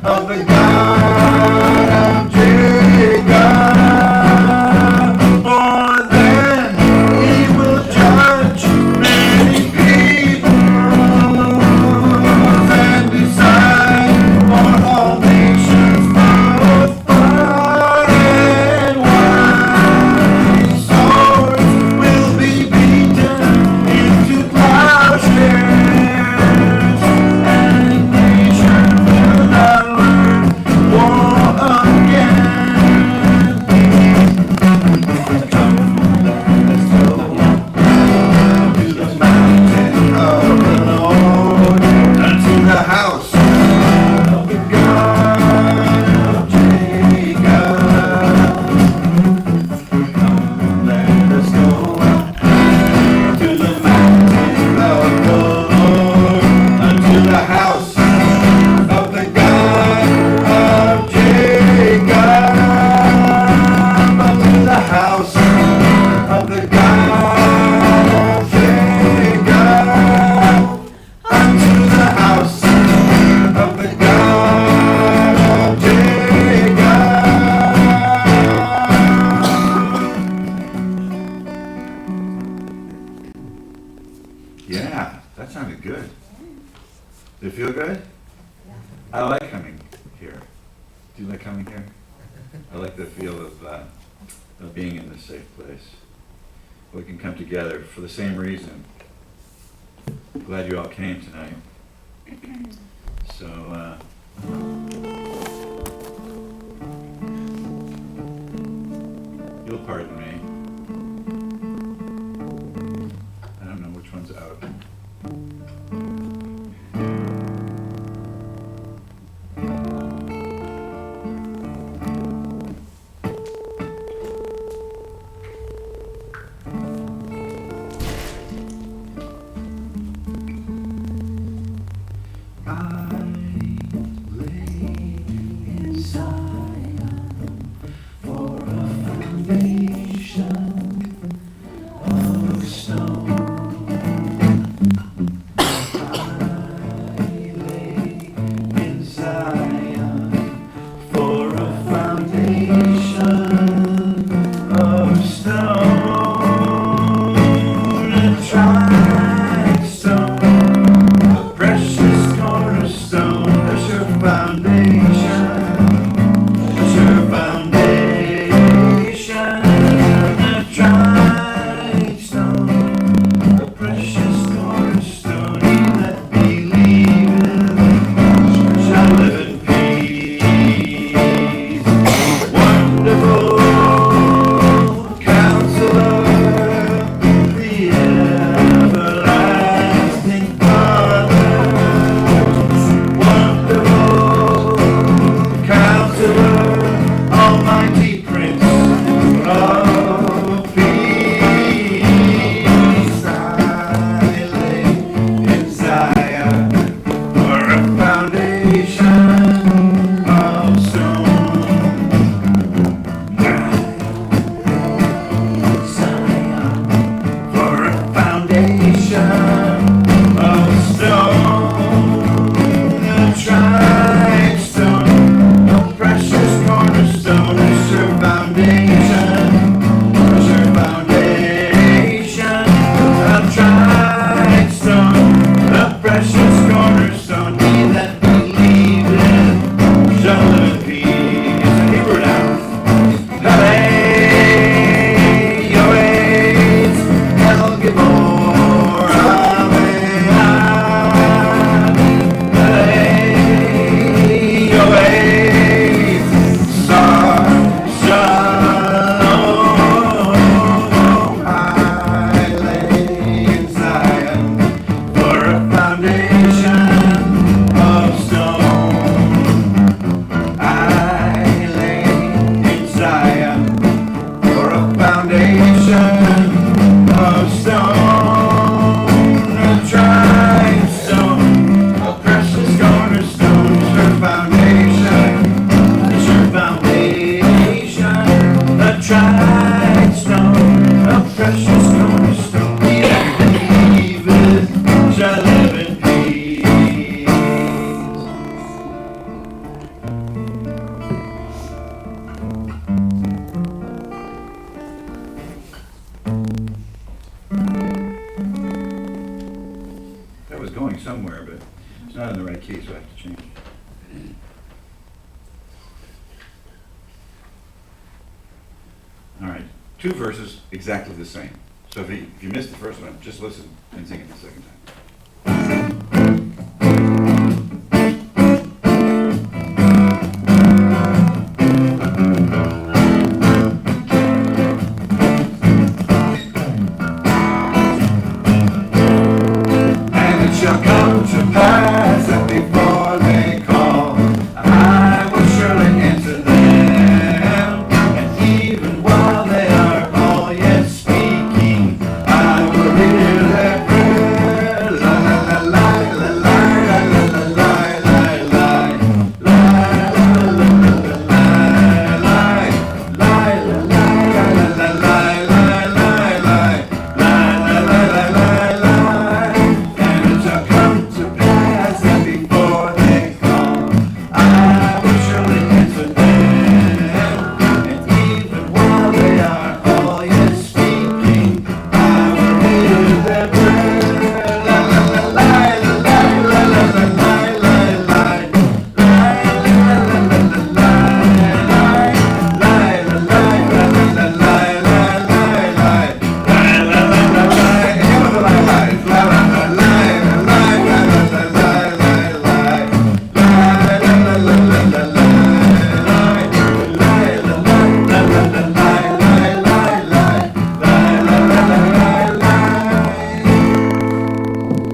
of the God of Jacob. For then he will judge many peoples and decide for all nations, both far and wide. Swords will be beaten into plowshares, and nation will not learn war again. Come, let's go to the mountain of the Lord, unto the house of the God of Jacob. Come, let us go to the mountain of the Lord, unto the house of the God of Jacob. Unto the house of the God of Jacob. Unto the house of the God of Jacob. Yeah, that sounded good. Did it feel good? I like coming here. Do you like coming here? I like the feel of being in this safe place. We can come together for the same reason. Glad you all came tonight. So, you'll pardon me. I don't know which one's out. I lay in Zion for a foundation of stone. I lay in Zion for a foundation of stone, a tried stone, a precious cornerstone, a sure foundation. key, so I have to change. All right, 2 verses exactly the same. So if you missed the first one, just listen and sing it the second time. Shall come to pass that before they call, I will surely answer them. And even while they are all yet speaking, I will hear their prayers. La la la la la la la la la la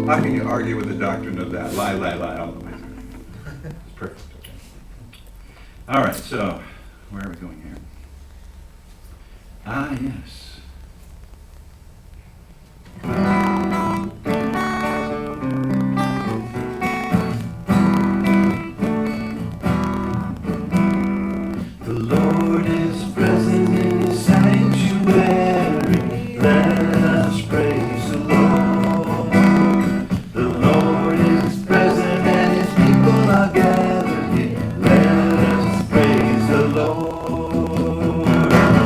How can you argue with the doctrine of that? Lie all the way through. It's perfect. Okay. All right, so where are we going here? Ah, yes. The Lord is present in His sanctuary. Let us praise the Lord. The Lord is present and His people are gathered here. Let us praise the Lord.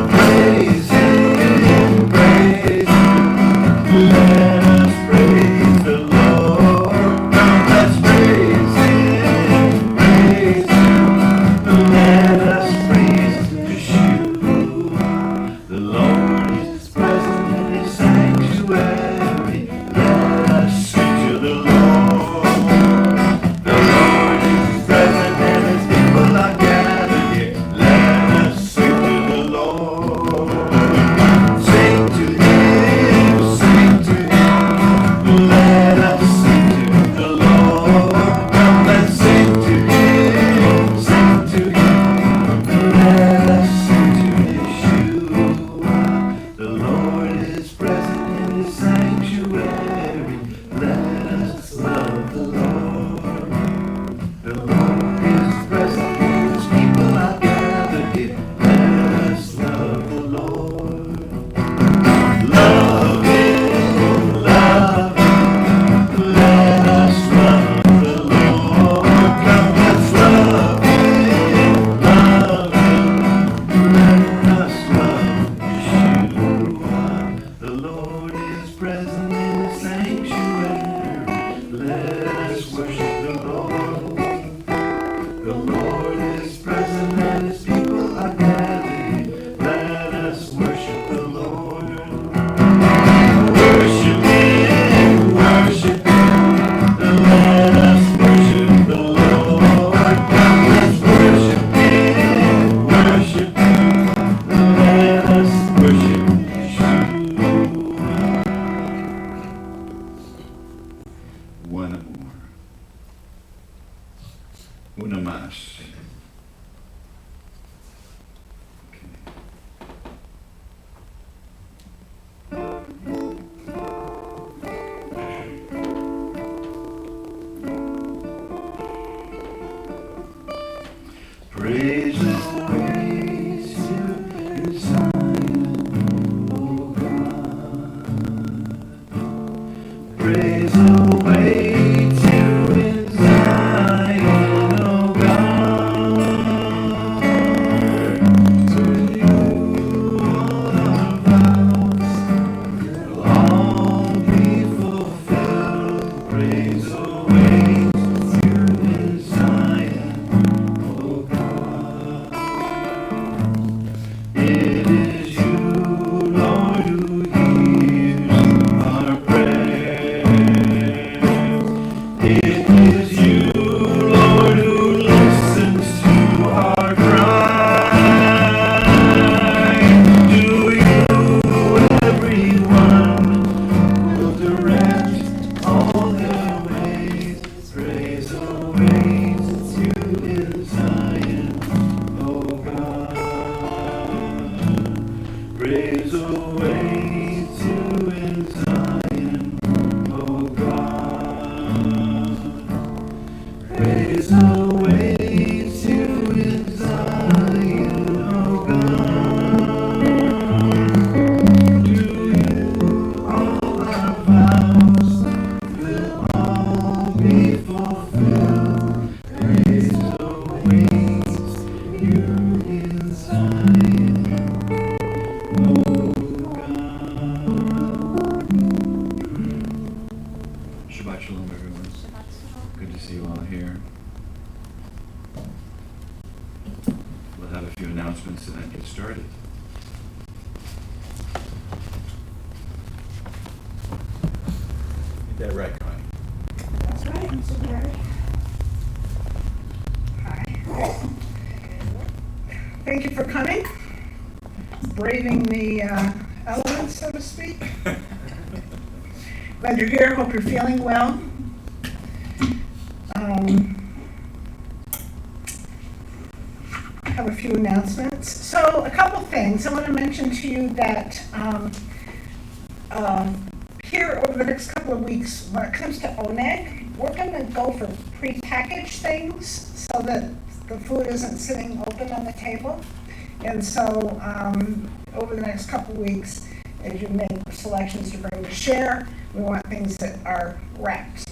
Praise Him, praise Him. Let us praise the Lord. Come, let's praise Him, praise Him. Let us praise Yeshua. The Lord is present in His sanctuary. Let us sing to the Lord. The Lord is present and His people are gathered here. Let us sing to the Lord. Sing to Him, sing to Him. Let us sing to the Lord. Come, let's sing to Him, sing to Him. Let us sing to Yeshua. The Lord is present in His sanctuary. Let us love the Lord. The Lord is present and His people are gathered here. Let us love the Lord. Love Him, love Him. Let us love the Lord. Come, let's love Him, love Him. Let us love Yeshua. The Lord is present in His sanctuary. Let us worship the Lord. The Lord is present and His people are gathered here. Let us worship the Lord. Worship Him, worship Him. Let us worship the Lord. Come, let's worship Him, worship Him. Let us worship Yeshua. One more. Una más. Okay. Praise the way to in Zion, O God. Praise the way to in Zion, O God. To you all our vows will all be fulfilled. Praise the way to few announcements and then get started. Is that right, Connie? That's right, Mr. Barry. Hi. Thank you for coming, braving the elements, so to speak. Glad you're here, hope you're feeling well. I have a few announcements. So a couple things. I want to mention to you that here over the next couple of weeks, when it comes to ONEG, we're going to go for prepackaged things so that the food isn't sitting open on the table. And so over the next couple of weeks, as you make selections to bring to share, we want things that are wrapped.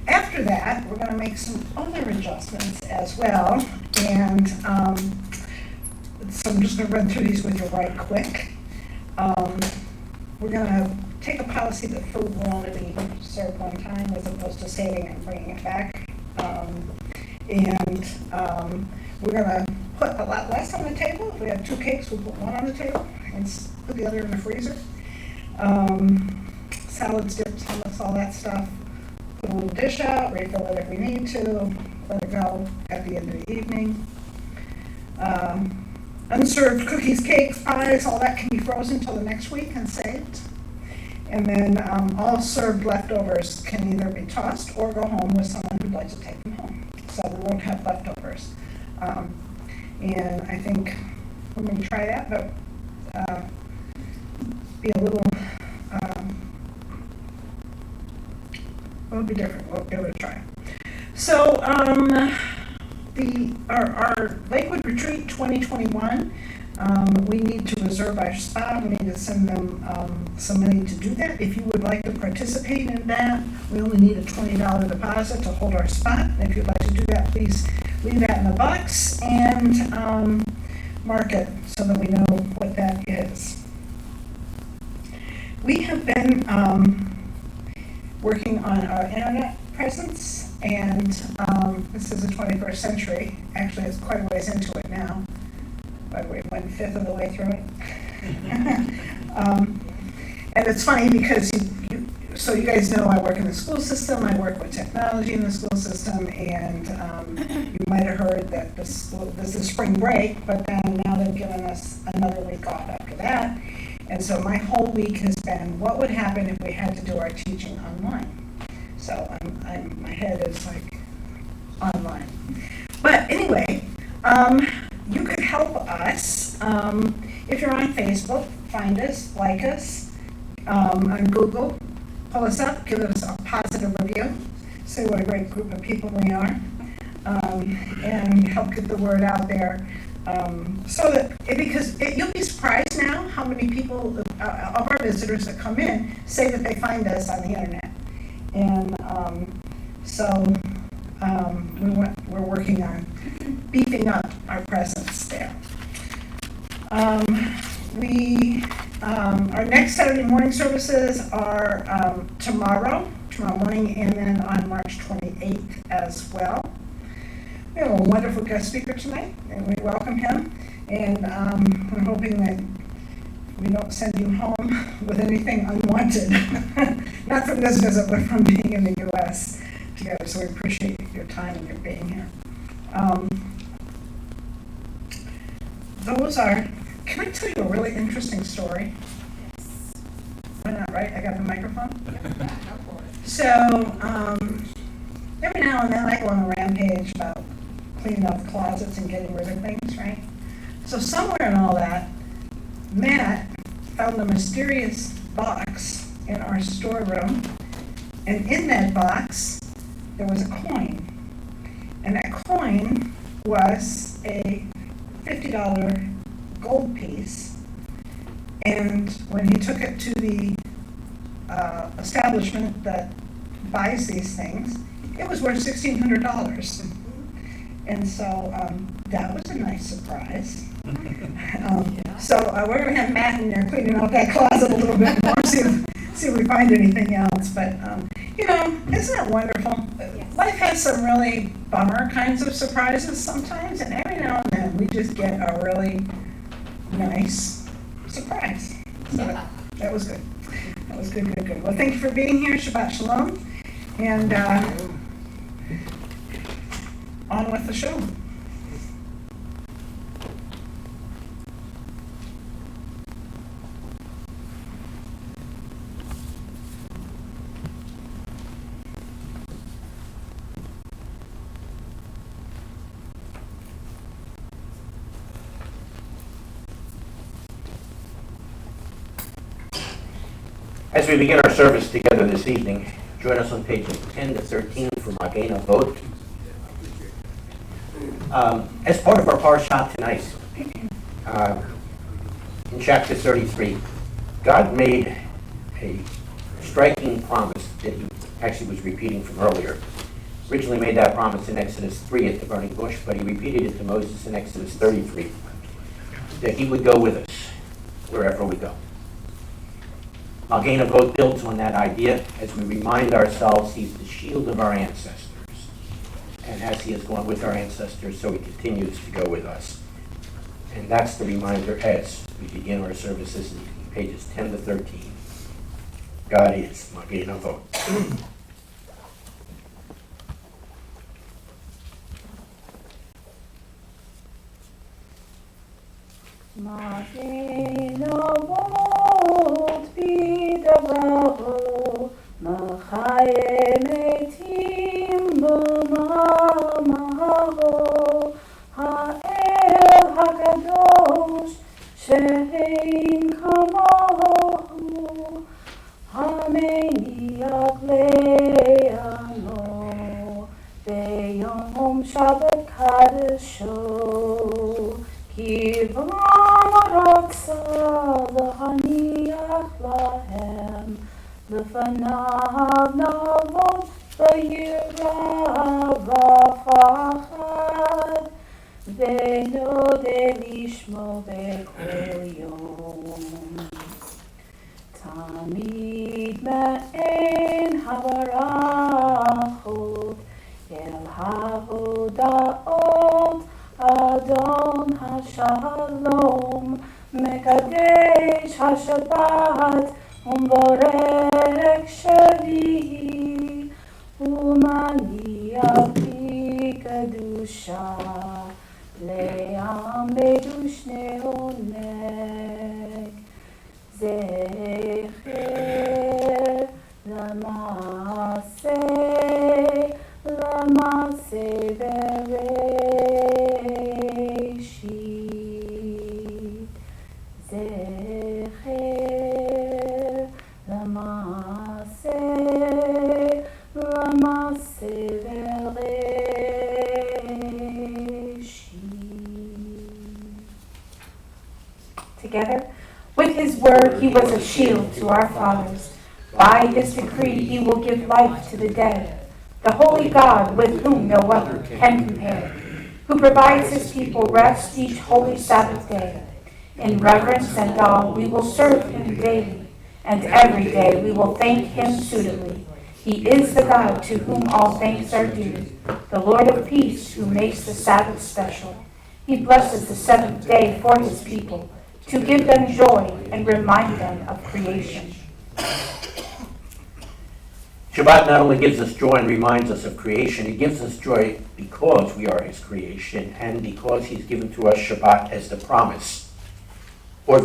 After that, we're going to make some other adjustments as well. And so I'm just going to run through these with you right quick. We're going to take a policy that food will only be served one time as opposed to saving and bringing it back. We're going to put a lot less on the table. If we have 2 cakes, we'll put 1 on the table and put the other in the freezer. Salads, dips, hummus, all that stuff. Put a little dish out, refill it if we need to, let it go at the end of the evening. Unserved cookies, cakes, pies, all that can be frozen until the next week and saved. And then all served leftovers can either be tossed or go home with someone who'd like to take them home. So we won't have leftovers. And I think we're going to try that, but be a little, it'll be different. We'll give it a try. So our Lakewood Retreat 2021, we need to reserve our spot. We need to send them some money to do that. If you would like to participate in that, we only need a $20 deposit to hold our spot. If you'd like to do that, please leave that in the box and mark it so that we know what that is. We have been working on our internet presence, and this is the 21st century. Actually, it's quite a ways into it now. By the way, 1/5 of the way through it. And it's funny because so you guys know I work in the school system. I work with technology in the school system, and you might have heard that this is spring break, but then now they've given us another week off after that. And so my whole week has been, what would happen if we had to do our teaching online? So my head is like online. But anyway, you could help us if you're on Facebook. Find us, like us, on Google. Pull us up, give us a positive review, say what a great group of people we are, and help get the word out there. So that, because you'll be surprised now how many people of our visitors that come in say that they find us on the internet. And we're working on beefing up our presence there. Our next Saturday morning services are tomorrow morning, and then on March 28th as well. We have a wonderful guest speaker tonight, and we welcome him. And we're hoping that we don't send you home with anything unwanted, not from this visit, but from being in the U.S. together. So we appreciate your time and your being here. Those are. Can I tell you a really interesting story? Yes. Why not, right? I got the microphone? Yeah, go for it. So, every now and then I go on a rampage about cleaning out the closets and getting rid of things, right? So somewhere in all that, Matt found a mysterious box in our storeroom, and in that box, there was a coin. And that coin was a $50 gold piece, and when he took it to the establishment that buys these things, it was worth $1,600. And so that was a nice surprise. So we're going to have Matt in there cleaning out that closet a little bit more, see if we find anything else. But, isn't that wonderful? Yes. Life has some really bummer kinds of surprises sometimes, and every now and then and we just get a really nice surprise. So Yeah. that was good. That was good, good, good. Well, thank you for being here. Shabbat Shalom. And on with the show. As we begin our service together this evening, join us on pages 10 to 13 for Magen Avot. As part of our Parah tonight, in chapter 33, God made a striking promise that he actually was repeating from earlier. Originally made that promise in Exodus 3 at the burning bush, but he repeated it to Moses in Exodus 33, that he would go with us wherever we go. Magen Avot builds on that idea as we remind ourselves he's the shield of our ancestors. And as he has gone with our ancestors, so he continues to go with us. And that's the reminder as we begin our services in pages 10 to 13. God is Magen Avot. Magen Avot b'davaro, Machaye metim b'mamaro, Ha'el HaKadosh she'ein kamohu, Ha'meniach le'ano, be'yom Shabbat kadesho. Kivam raksa lahaniach lahem, lefanav navot v'yira v'fachad, v'node lishmo b'kol yom. Tamid me'en habarachot, el hahodaot, Adon HaShalom, Mekadesh HaShabbat, Umborek Shvi, Umaniach B'Kedusha, Le'am Bedush Neonek, Zecher L'Maseh Bereshit, Zecher L'Maseh Bereshit. Together, with his word he was a shield to our fathers. By his decree he will give life to the dead. The holy God with whom no other can compare, who provides his people rest each holy Sabbath day. In reverence and awe we will serve him daily, and every day we will thank him suitably. He is the God to whom all thanks are due, the Lord of peace who makes the Sabbath special. He blesses the seventh day for his people, to give them joy and remind them of creation. Shabbat not only gives us joy and reminds us of creation, it gives us joy because we are his creation and because he's given to us Shabbat as the promise, or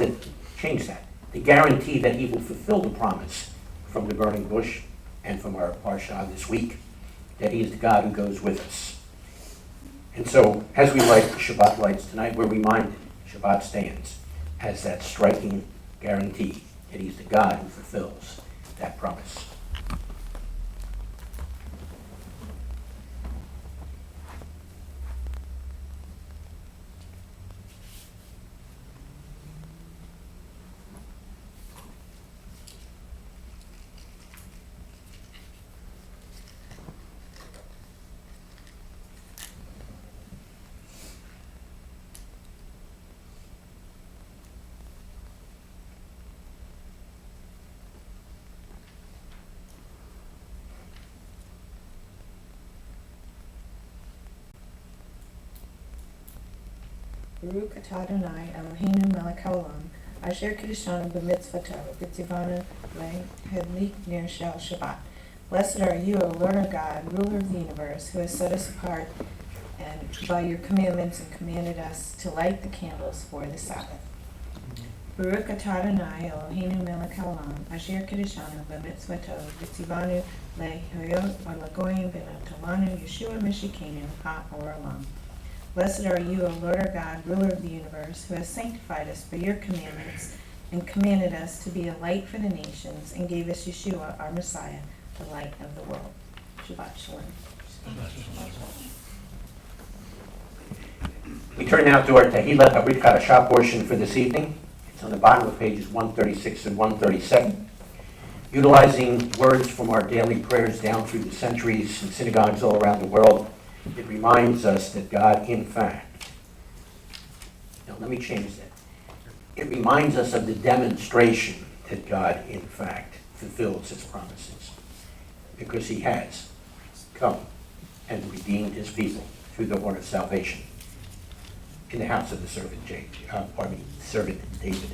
change that, the guarantee that he will fulfill the promise from the burning bush and from our Parshah this week, that he is the God who goes with us. And so, as we light the Shabbat lights tonight, we're reminded Shabbat stands as that striking guarantee that he's the God who fulfills that promise. Baruch atah Adonai Eloheinu melech haolam, asher kiddushanu b'mitzvoto, v'tzivanu le'hadlik ner shel Shabbat. Blessed are you, O Lord our God, ruler of the universe, who has set us apart and by your commandments and commanded us to light the candles for the Sabbath. Baruch atah Adonai Eloheinu melech haolam, asher kiddushanu b'mitzvoto, v'tzivanu le'hoyot alagoyim v'natalanu Yeshua Mishikenu ha'or olam. Blessed are you, O Lord our God, ruler of the universe, who has sanctified us by your commandments and commanded us to be a light for the nations and gave us Yeshua, our Messiah, the light of the world. Shabbat Shalom. We turn now to our Tehillah Ohr Chadash portion for this evening. It's on the bottom of pages 136 and 137. Utilizing words from our daily prayers down through the centuries in synagogues all around the world, it reminds us that God, in fact, now let me change that. It reminds us of the demonstration that God, in fact, fulfills his promises. Because he has come and redeemed his people through the horn of salvation in the house of the servant David.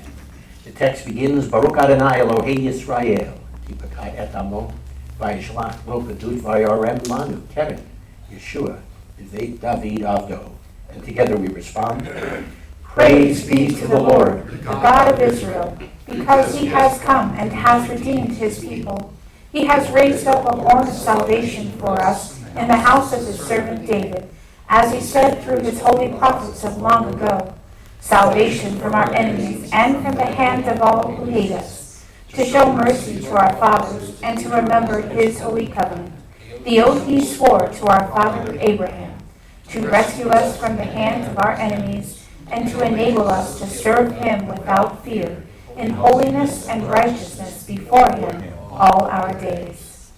The text begins, Baruch Adonai Elohei Yisrael, ki pakai et amo, vayishlach lo gedut vayarem lanu, Kevin, Yeshua, Veit David Avdo. And together we respond, Praise be to the Lord, the God of Israel, because he has come and has redeemed his people. He has raised up a horn of salvation for us in the house of his servant David, as he said through his holy prophets of long ago, salvation from our enemies and from the hand of all who hate us, to show mercy to our fathers and to remember his holy covenant, the oath he swore to our father Abraham, to rescue us from the hand of our enemies and to enable us to serve him without fear, in holiness and righteousness before him all our days.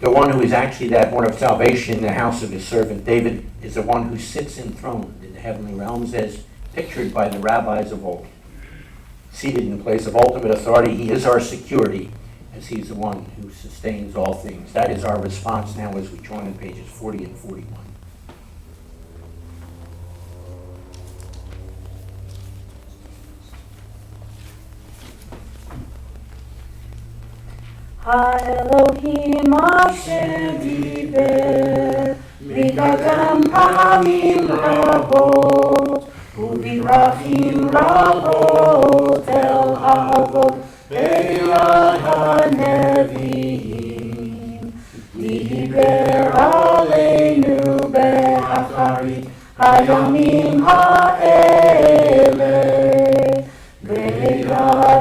the one who is actually that horn of salvation in the house of his servant David is the one who sits enthroned in the heavenly realms as pictured by the rabbis of old. Seated in the place of ultimate authority, he is our security as he's the one who sustains all things. That is our response now as we join in pages 40 and 41. האלוהים אשר דיבר מקדם פעמים רבות ובדרכים רבות אל האבות ביד הנביאים דיבר עלינו באחרית הימים האלה ביד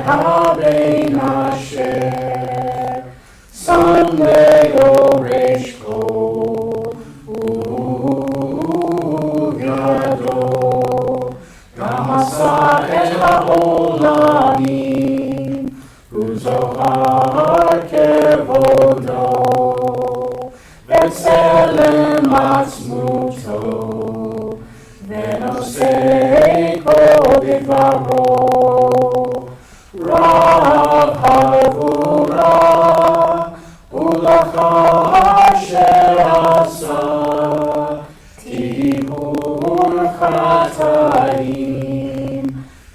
הבן אשר Son ליורש כל וגדול גם עשה את העולמים וזוהר כבודו בצלם עצמותו ונושא כל דברו רב הגבורה ולאחר שעשה טיהור חטאים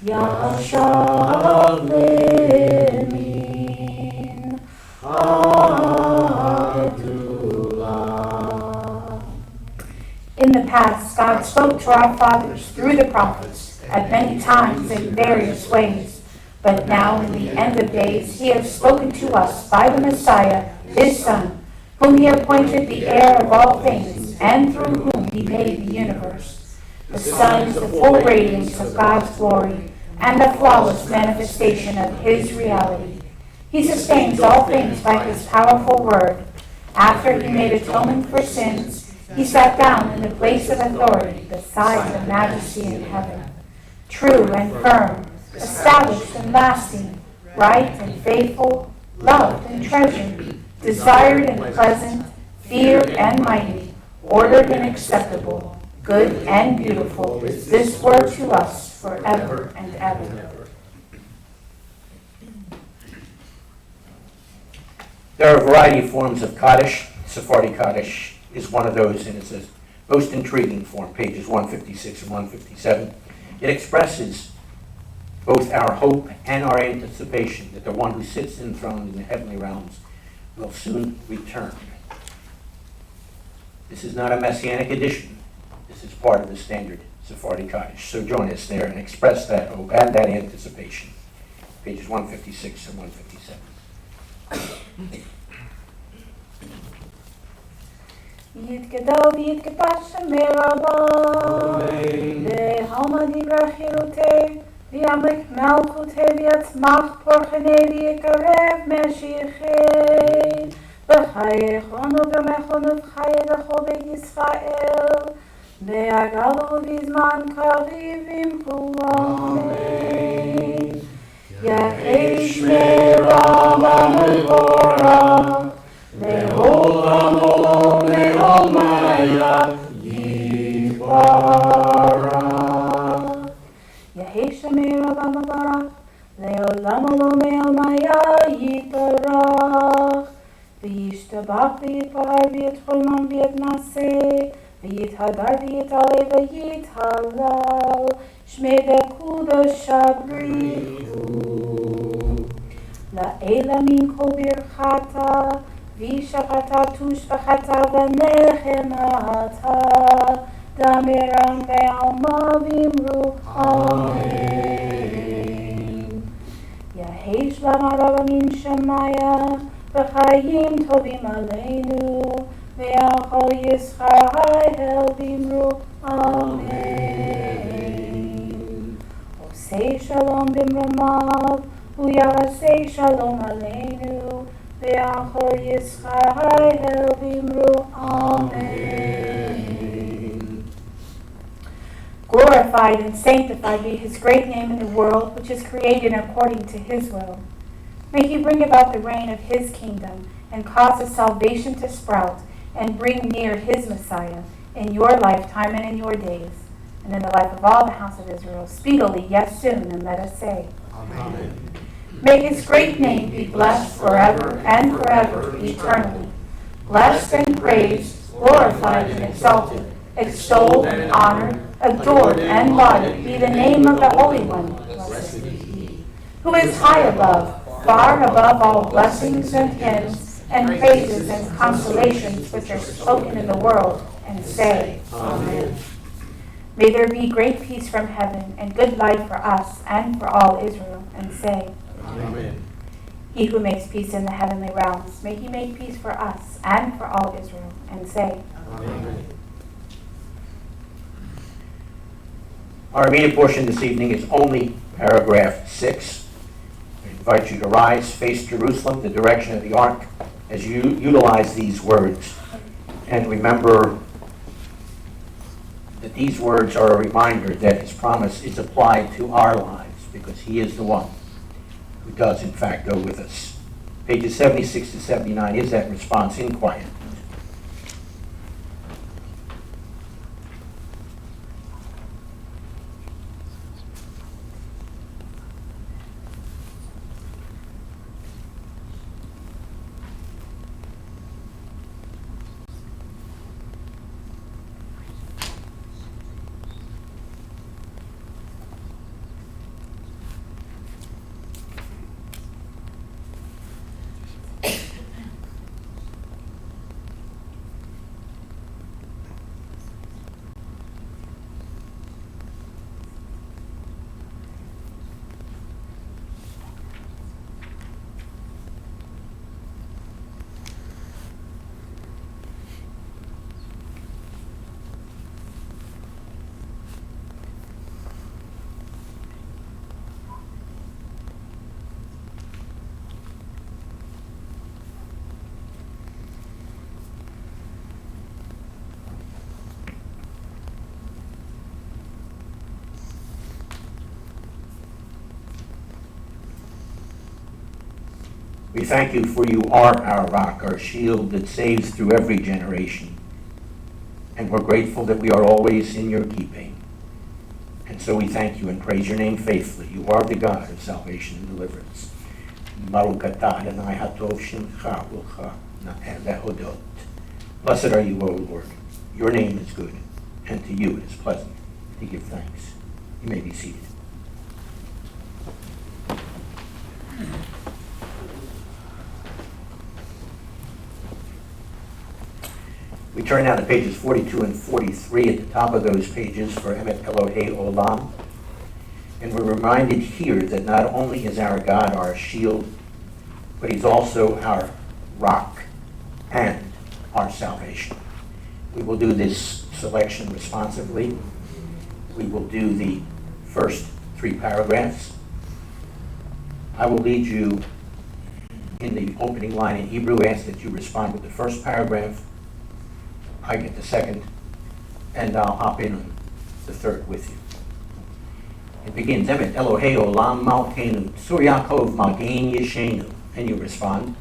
ישב לימין הגדולה. In the past, God spoke to our fathers through the prophets at many times in various ways. But now, in the end of days, he has spoken to us by the Messiah, his Son, whom he appointed the heir of all things, and through whom he made the universe. The Son is the full radiance of God's glory, and the flawless manifestation of his reality. He sustains all things by his powerful word. After he made atonement for sins, he sat down in the place of authority beside the majesty in heaven. True and firm, established and lasting, right and faithful, loved and treasured, desired and pleasant, feared and mighty, ordered and acceptable, good and beautiful is this word to us forever and ever. There are a variety of forms of Kaddish. Sephardi Kaddish is one of those, and it's a Most intriguing form, pages 156 and 157. It expresses both our hope and our anticipation that the one who sits enthroned in the heavenly realms will soon return. This is not a messianic edition. This is part of the standard Sephardi Kaddish. So join us there and express that hope and that anticipation. Pages 156 and 157. יתגדל ויתקדש שמי רבה, והלמה דברי חירותי, וימלך מלכותי ויצמח פורחני ויקרב משיחי, וחייכונו ומכונו וחיי לכל בית ישראל, ויגלו בזמן קריב ימחו אמן. יהי שמי רבה מבורך, לעולם עולם לעולמיה יתברך. יהי שמי רבה מבורך, לעולם עולם לעולמיה יתברך. וישתבח ויתפאר ויתחונן ויתנשא, ויתהדר ויתעלה ויתהלל, שמי דקודש בריחו. לאלה מן כל ברכתה, וישחתה תושבחתה ונחמתה, דמרם בעלמא ואמרו אמן. יהי שלום הרבה מן שמיה, וחיים טובים עלינו, ועל כל ישראל ואמרו אמן. עושה שלום במרומיו, ויעשה שלום עלינו, ועל כל ישראל ואמרו אמן. Glorified and sanctified be his great name in the world, which is created according to his will. May he bring about the reign of his kingdom, and cause his salvation to sprout, and bring near his Messiah, in your lifetime and in your days, and in the life of all the house of Israel, speedily, yes soon, and let us say, Amen. May his great name be blessed forever and forever, eternally. Blessed and praised, glorified and exalted, extolled and honored, adored and lauded be the name of the Holy One, blessed be he, who is high above, far above all blessings and hymns and praises and consolations which are spoken in the world, and say, Amen. May there be great peace from heaven and good life for us and for all Israel, and say, Amen. He who makes peace in the heavenly realms, may he make peace for us and for all Israel, and say, Amen. Our reading portion this evening is only paragraph 6. I invite you to rise, face Jerusalem, the direction of the ark, as you utilize these words. And remember that these words are a reminder that his promise is applied to our lives, because he is the one who does, in fact, go with us. Pages 76 to 79 is that response in quiet. We thank you, for you are our rock, our shield that saves through every generation. And we're grateful that we are always in your keeping. And so we thank you and praise your name faithfully. You are the God of salvation and deliverance. Baruch atah Adonai hatov shemcha ucha na'eh lehodot. Blessed are you, O Lord. Your name is good, and to you it is pleasant to give thanks. You may be seated. We turn now to pages 42 and 43 at the top of those pages for Emet Elohei Olam. And we're reminded here that not only is our God our shield, but he's also our rock and our salvation. We will do this selection responsively. We will do the first 3 paragraphs. I will lead you in the opening line in Hebrew, ask that you respond with the first paragraph. I get the second, and I'll hop in on the third with you. It begins, Emet Elohei Olam Malkeinu, Tzur Yaakov Magen Yeshenu. And you respond.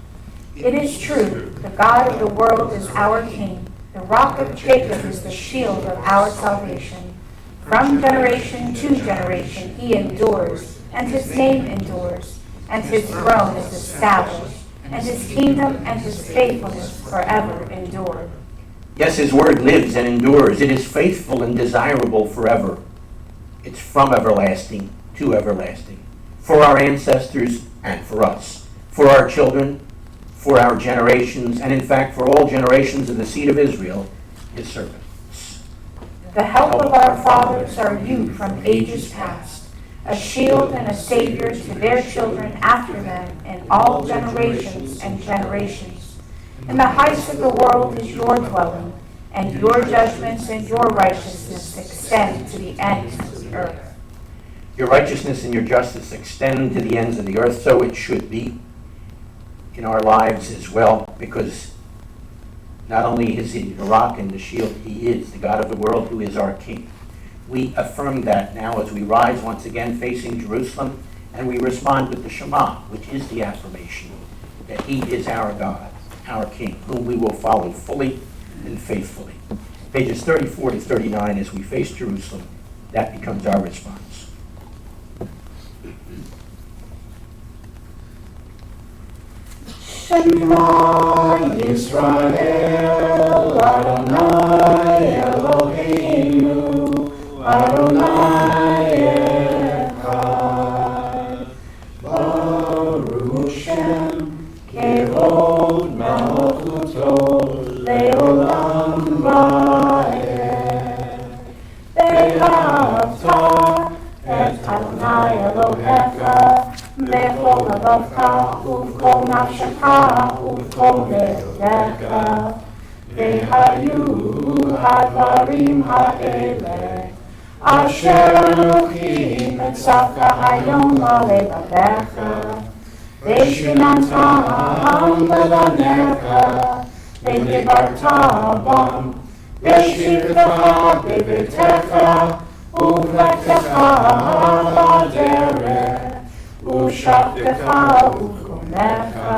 It is true, the God of the world is our King. The rock of Jacob is the shield of our salvation. From generation to generation he endures, and his name endures, and his throne is established, and his kingdom and his faithfulness forever endure. Yes, his word lives and endures. It is faithful and desirable forever. It's from everlasting to everlasting, for our ancestors and for us, for our children, for our generations, and in fact for all generations of the seed of Israel, his servants. The help of our fathers are you from ages past, a shield and a savior to their children after them in all generations and generations. In the heights of the world is your dwelling, and your judgments and your righteousness extend to the ends of the earth. Your righteousness and your justice extend to the ends of the earth, so it should be in our lives as well, because not only is he the rock and the shield, he is the God of the world who is our King. We affirm that now as we rise once again facing Jerusalem, and we respond with the Shema, which is the affirmation that he is our God, our King, whom we will follow fully and faithfully. Pages 34 to 39, as we face Jerusalem, that becomes our response. Shema Yisrael, Adonai Eloheinu, Adonai Echad. Baruch Shem, Kevod Malchuto, Leolam Va'ed. Ve'ahavta et Adonai Elohecha, Bechol levavcha, uvchol nafshecha, uvchol le'odecha. Ve'hayu hadvarim ha'eleh, asher Elohim etzavta hayom levavecha. Ve'shinantam levanecha, ve'dibarta bam, ve'shivtecha bebetecha, uvlechtecha b'derech. Ushavtecha u'chomecha,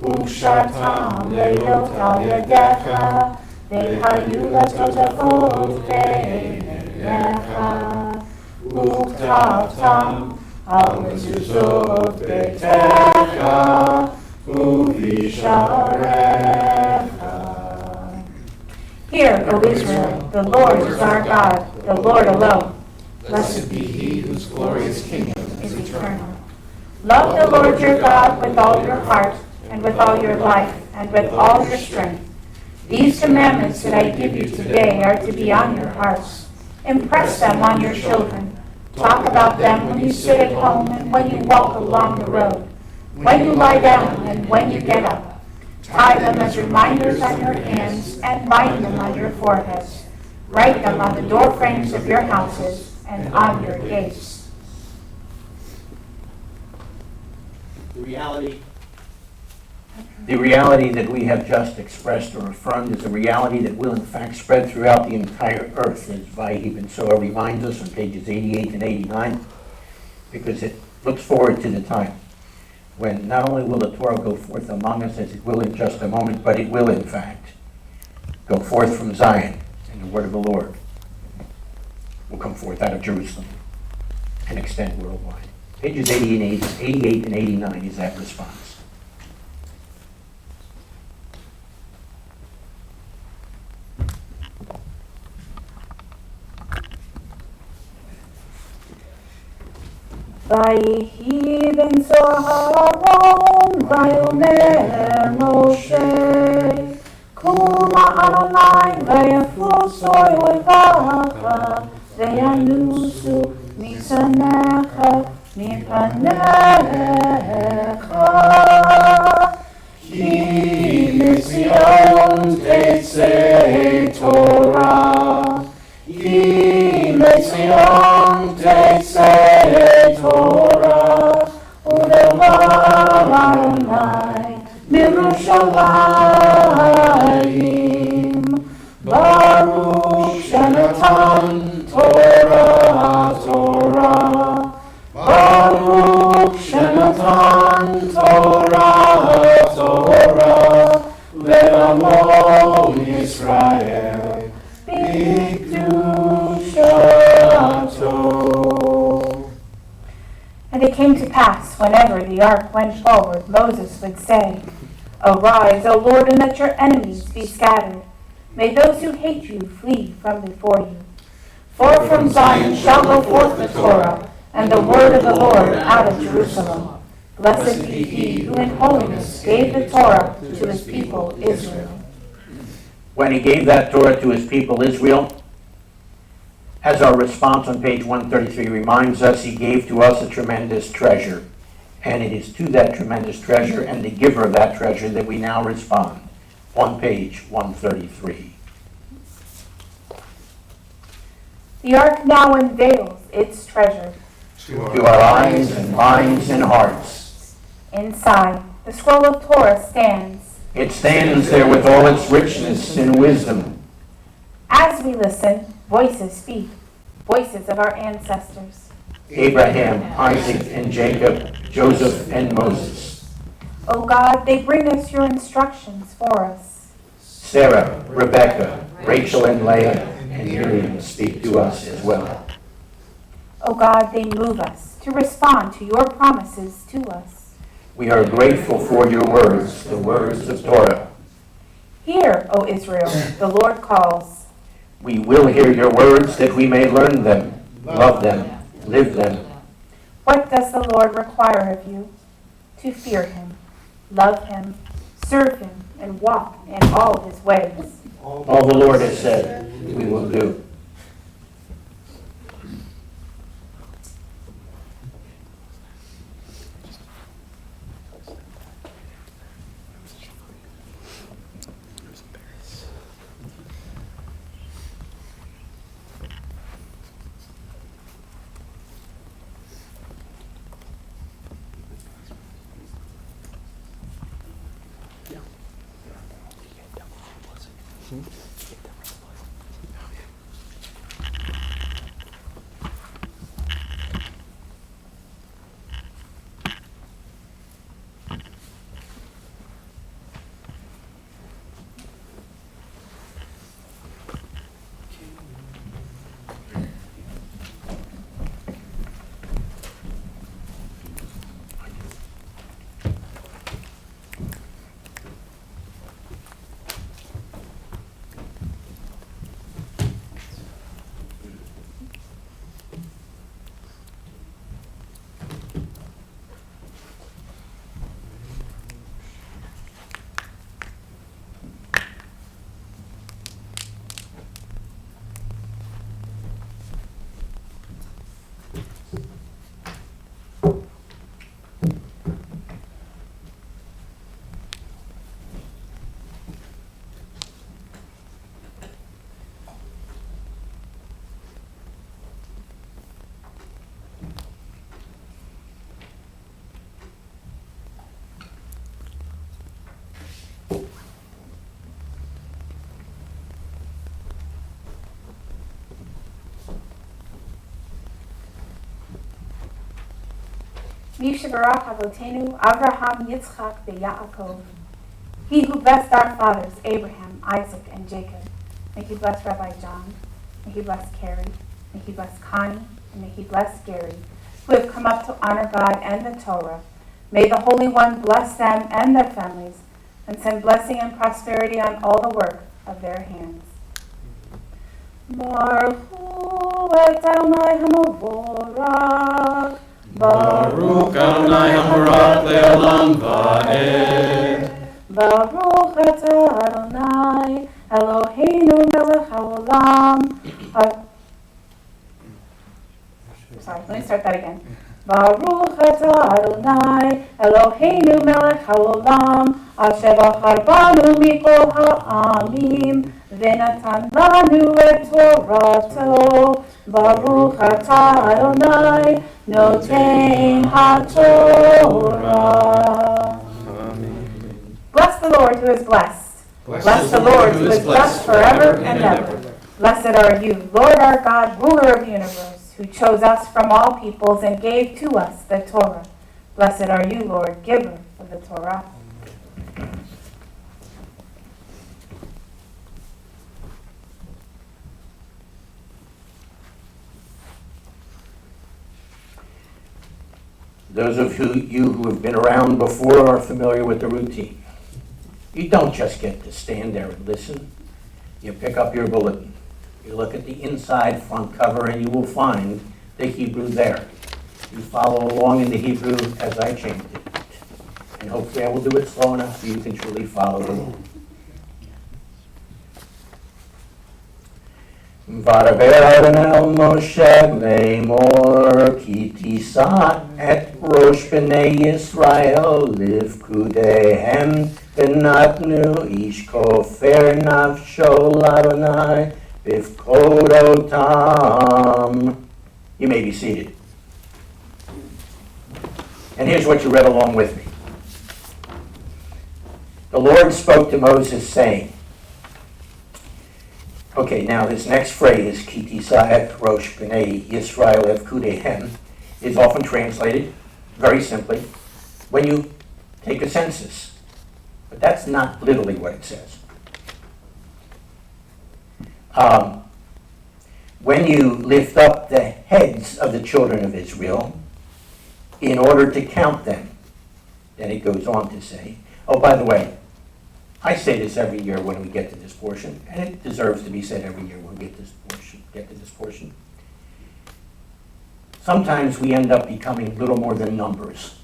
u'shartam leilot al yadecha, ve'hayu latotafot be'einecha, u'ktavtam al mezuzot beitecha, u'visharecha. Hear, O Israel, the Lord is our God, the Lord alone. Blessed be he whose glorious kingdom Is eternal. Love the Lord your God with all your heart, and with all your life, and with all your strength. These commandments that I give you today are to be on your hearts. Impress them on your children. Talk about them when you sit at home and when you walk along the road, when you lie down and when you get up. Tie them as reminders on your hands and bind them on your foreheads. Write them on the door frames of your houses and on your gates. The reality that we have just expressed or affirmed is a reality that will in fact spread throughout the entire earth, as Vayhi Ben Soa reminds us on pages 88 and 89, because it looks forward to the time when not only will the Torah go forth among us, as it will in just a moment, but it will in fact go forth from Zion, and the word of the Lord will come forth out of Jerusalem and extend worldwide. Pages 88 and 89 is that response. ויהי בן צהרון ויאמר משה קומה אדוני ויפוסו אויביך וינוסו משנאיך מפניך כי מציון תצא תורה, כי מציון תצא תורה, ודבר אדוני מירושלים. ברוך שנתן תורה תורה, ברוך שנתן תורה תורה, לעמו ישראל בקדושתו. And it came to pass, whenever the ark went forward, Moses would say, Arise, O Lord, and let your enemies be scattered. May those who hate you flee from before you. For from Zion shall go forth the Torah, and the word of the Lord out of Jerusalem. Blessed be he who in holiness gave the Torah to his people Israel. When he gave that Torah to his people Israel, as our response on page 133 reminds us, he gave to us a tremendous treasure. And it is to that tremendous treasure and the giver of that treasure that we now respond on page 133. The ark now unveils its treasure. To our eyes and minds and hearts. Inside, the scroll of Torah stands. It stands there with all its richness and wisdom. As we listen, voices speak, voices of our ancestors. Abraham, Isaac, and Jacob, Joseph, and Moses. O God, they bring us your instructions for us. Sarah, Rebecca, Rachel, and Leah, and Miriam speak to us as well. O God, they move us to respond to your promises to us. We are grateful for your words, the words of Torah. Hear, O Israel, the Lord calls. We will hear your words that we may learn them, love them, live them. What does the Lord require of you? To fear him, love him, serve him, and walk in all his ways. All the Lord has said, we will do. Mishabarach Avotenu, Avraham, Yitzchak, Yaakov. He who blessed our fathers, Abraham, Isaac, and Jacob. May he bless Rabbi John. May he bless Carrie. May he bless Connie. And may he bless Gary, who have come up to honor God and the Torah. May the Holy One bless them and their families, and send blessing and prosperity on all the work of their hands. Baruch hu et Adonai HaMavorach, Baruch Adonai HaMorach Le'olam Va'ed. Baruch atah Adonai, Eloheinu melech haolam. Sorry, let me start that again. Baruch atah Adonai, Eloheinu melech haolam, asher bachar banu mikol ha'amim, v'natan lanu et Torato. Baruch atah Adonai, noten ha'Torah. Bless the Lord who is blessed. Bless the Lord who is blessed forever and ever. Blessed are you, Lord our God, ruler of the universe, who chose us from all peoples and gave to us the Torah. Blessed are you, Lord, giver of the Torah. Those of you who have been around before are familiar with the routine. You don't just get to stand there and listen. You pick up your bulletin. You look at the inside front cover and you will find the Hebrew there. You follow along in the Hebrew as I changed it. And hopefully I will do it slow enough so you can truly follow along. V'adaber Adonai el Moshe le'mor ki tissa et rosh b'nei Yisrael livkudehem v'natnu ish kofer nafsho l'Adonai b'vkodotam. You may be seated. And here's what you read along with me. The Lord spoke to Moses saying, okay, now this next phrase, ki tissa et rosh b'nei Yisrael livkudehem, is often translated, very simply, when you take a census. But that's not literally what it says. When you lift up the heads of the children of Israel in order to count them, then it goes on to say, oh, by the way, I say this every year when we get to this portion, and it deserves to be said every year when we get to this portion. Sometimes we end up becoming little more than numbers.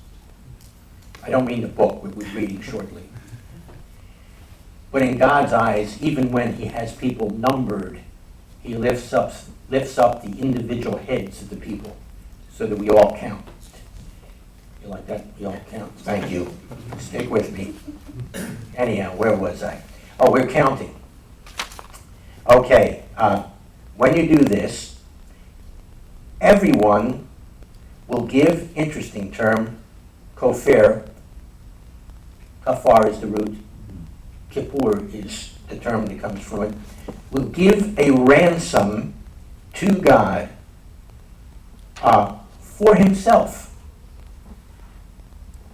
I don't mean the book we're reading shortly. But in God's eyes, even when he has people numbered, he lifts up the individual heads of the people so that we all count. You like that? We all count. Thank you. Stick with me. Anyhow, where was I? Oh, we're counting. Okay, when you do this, everyone will give, interesting term, kofer. Kafar is the root. Kippur is the term that comes from it. Will give a ransom to God for himself.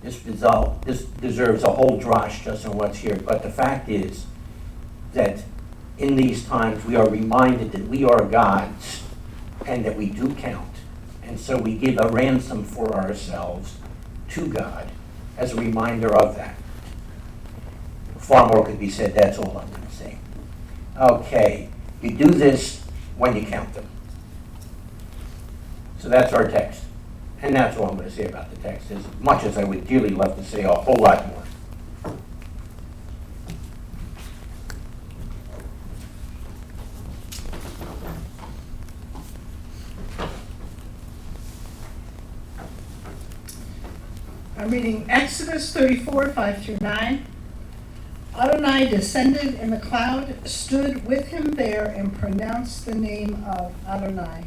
This deserves a whole drash just on what's here, but the fact is that in these times we are reminded that we are God's and that we do count. And so we give a ransom for ourselves to God as a reminder of that. Far more could be said, that's all I'm going to say. Okay, you do this when you count them. So that's our text. And that's all I'm going to say about the text, as much as I would dearly love to say a whole lot more. I'm reading Exodus 34, 5-9. Adonai descended in the cloud, stood with him there, and pronounced the name of Adonai.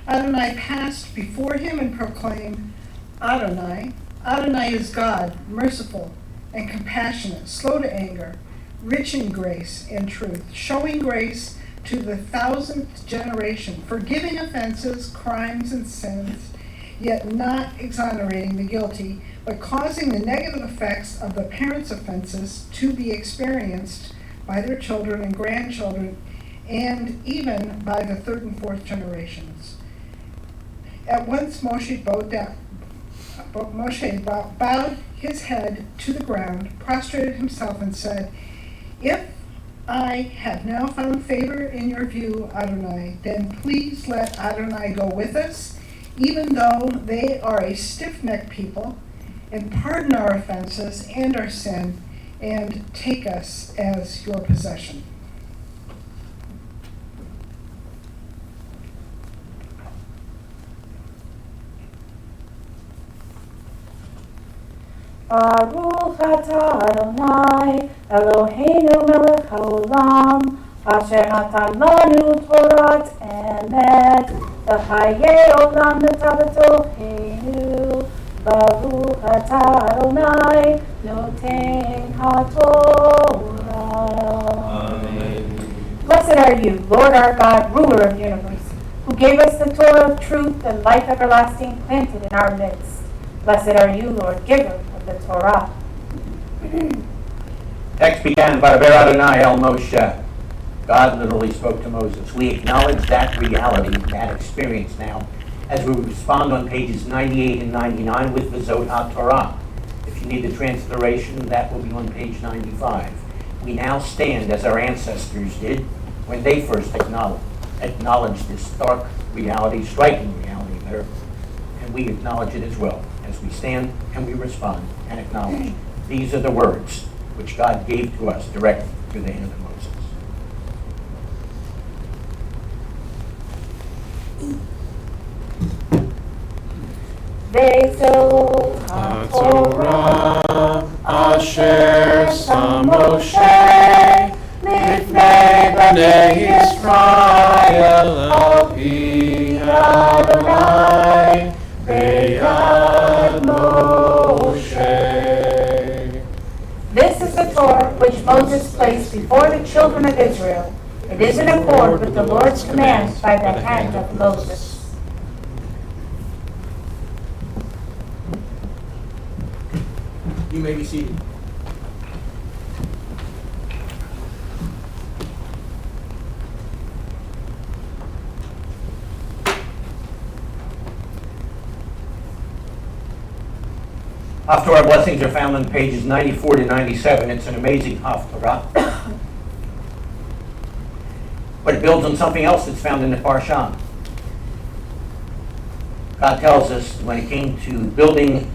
Adonai passed before him and proclaimed, Adonai, Adonai is God, merciful and compassionate, slow to anger, rich in grace and truth, showing grace to the 1000th generation, forgiving offenses, crimes, and sins, yet not exonerating the guilty, but causing the negative effects of the parents' offenses to be experienced by their children and grandchildren, and even by the 3rd and 4th generations. At once Moshe bowed his head to the ground, prostrated himself, and said, If I have now found favor in your view, Adonai, then please let Adonai go with us, even though they are a stiff-necked people, and pardon our offenses and our sin, and take us as your possession. Baruch atah Adonai, Eloheinu melech haolam, asher natan lanu Torat emet, v'chayei olam b'tabatochenu. Baruch atah Adonai, noten haTorah. Amen. Blessed are you, Lord our God, ruler of the universe, who gave us the Torah of truth and life everlasting planted in our midst. Blessed are you, Lord, giver of the Torah. Text began, Vadaber Adonai el Moshe. God literally spoke to Moses. We acknowledge that reality, that experience now, as we respond on pages 98 and 99 with Vizot HaTorah. If you need the transliteration, that will be on page 95. We now stand as our ancestors did when they first acknowledged this stark reality, striking reality there, and we acknowledge it as well as we stand and we respond and acknowledge. These are the words which God gave to us directly through the hand of Moses. V'zot HaTorah asher sam Moshe lifnei bnei Yisrael al pi Adonai beyad Moshe. This is the Torah which Moses placed before the children of Israel. It is in accord with the Lord's commands by the hand of Moses. You may be seated. Haftorah blessings are found on pages 94 to 97. It's an amazing Haftorah. But it builds on something else that's found in the Parashah. God tells us when it came to building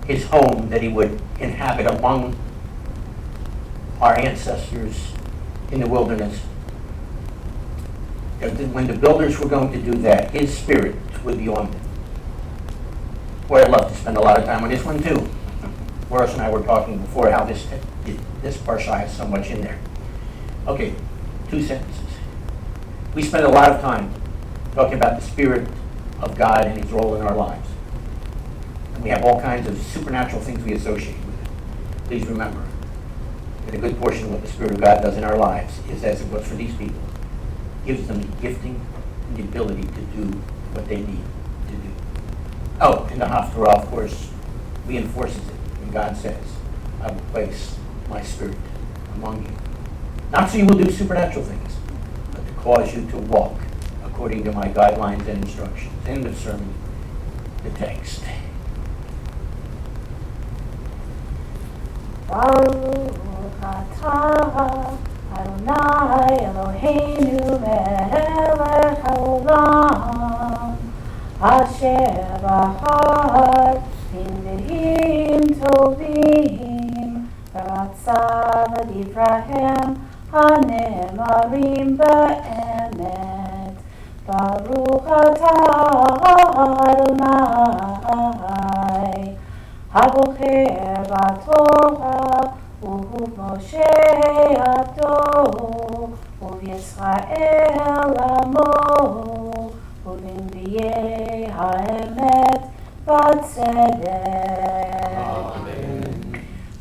his home that he would inhabit among our ancestors in the wilderness. That when the builders were going to do that, his spirit would be on them. Boy, I'd love to spend a lot of time on this one too. Boris and I were talking before how this parsha has so much in there. Okay, 2 sentences. We spend a lot of time talking about the Spirit of God and his role in our lives. And we have all kinds of supernatural things we associate with it. Please remember that a good portion of what the Spirit of God does in our lives is as it was for these people. Gives them the gifting and the ability to do what they need to do. Oh, and the Haftarah, of course, reinforces it when God says, I will place my Spirit among you. Not so you will do supernatural things, but to cause you to walk according to my guidelines and instructions. End of sermon, the text. Baruch atah Adonai Eloheinu melech haolam, asher bahar b'nvi'im tovim, v'ratzah v'divrahem hanemarim b'emet. Baruch atah Adonai הבוחר בתורה ובמשה עבדו ובישראל עמו ובנביאי האמת בצדק.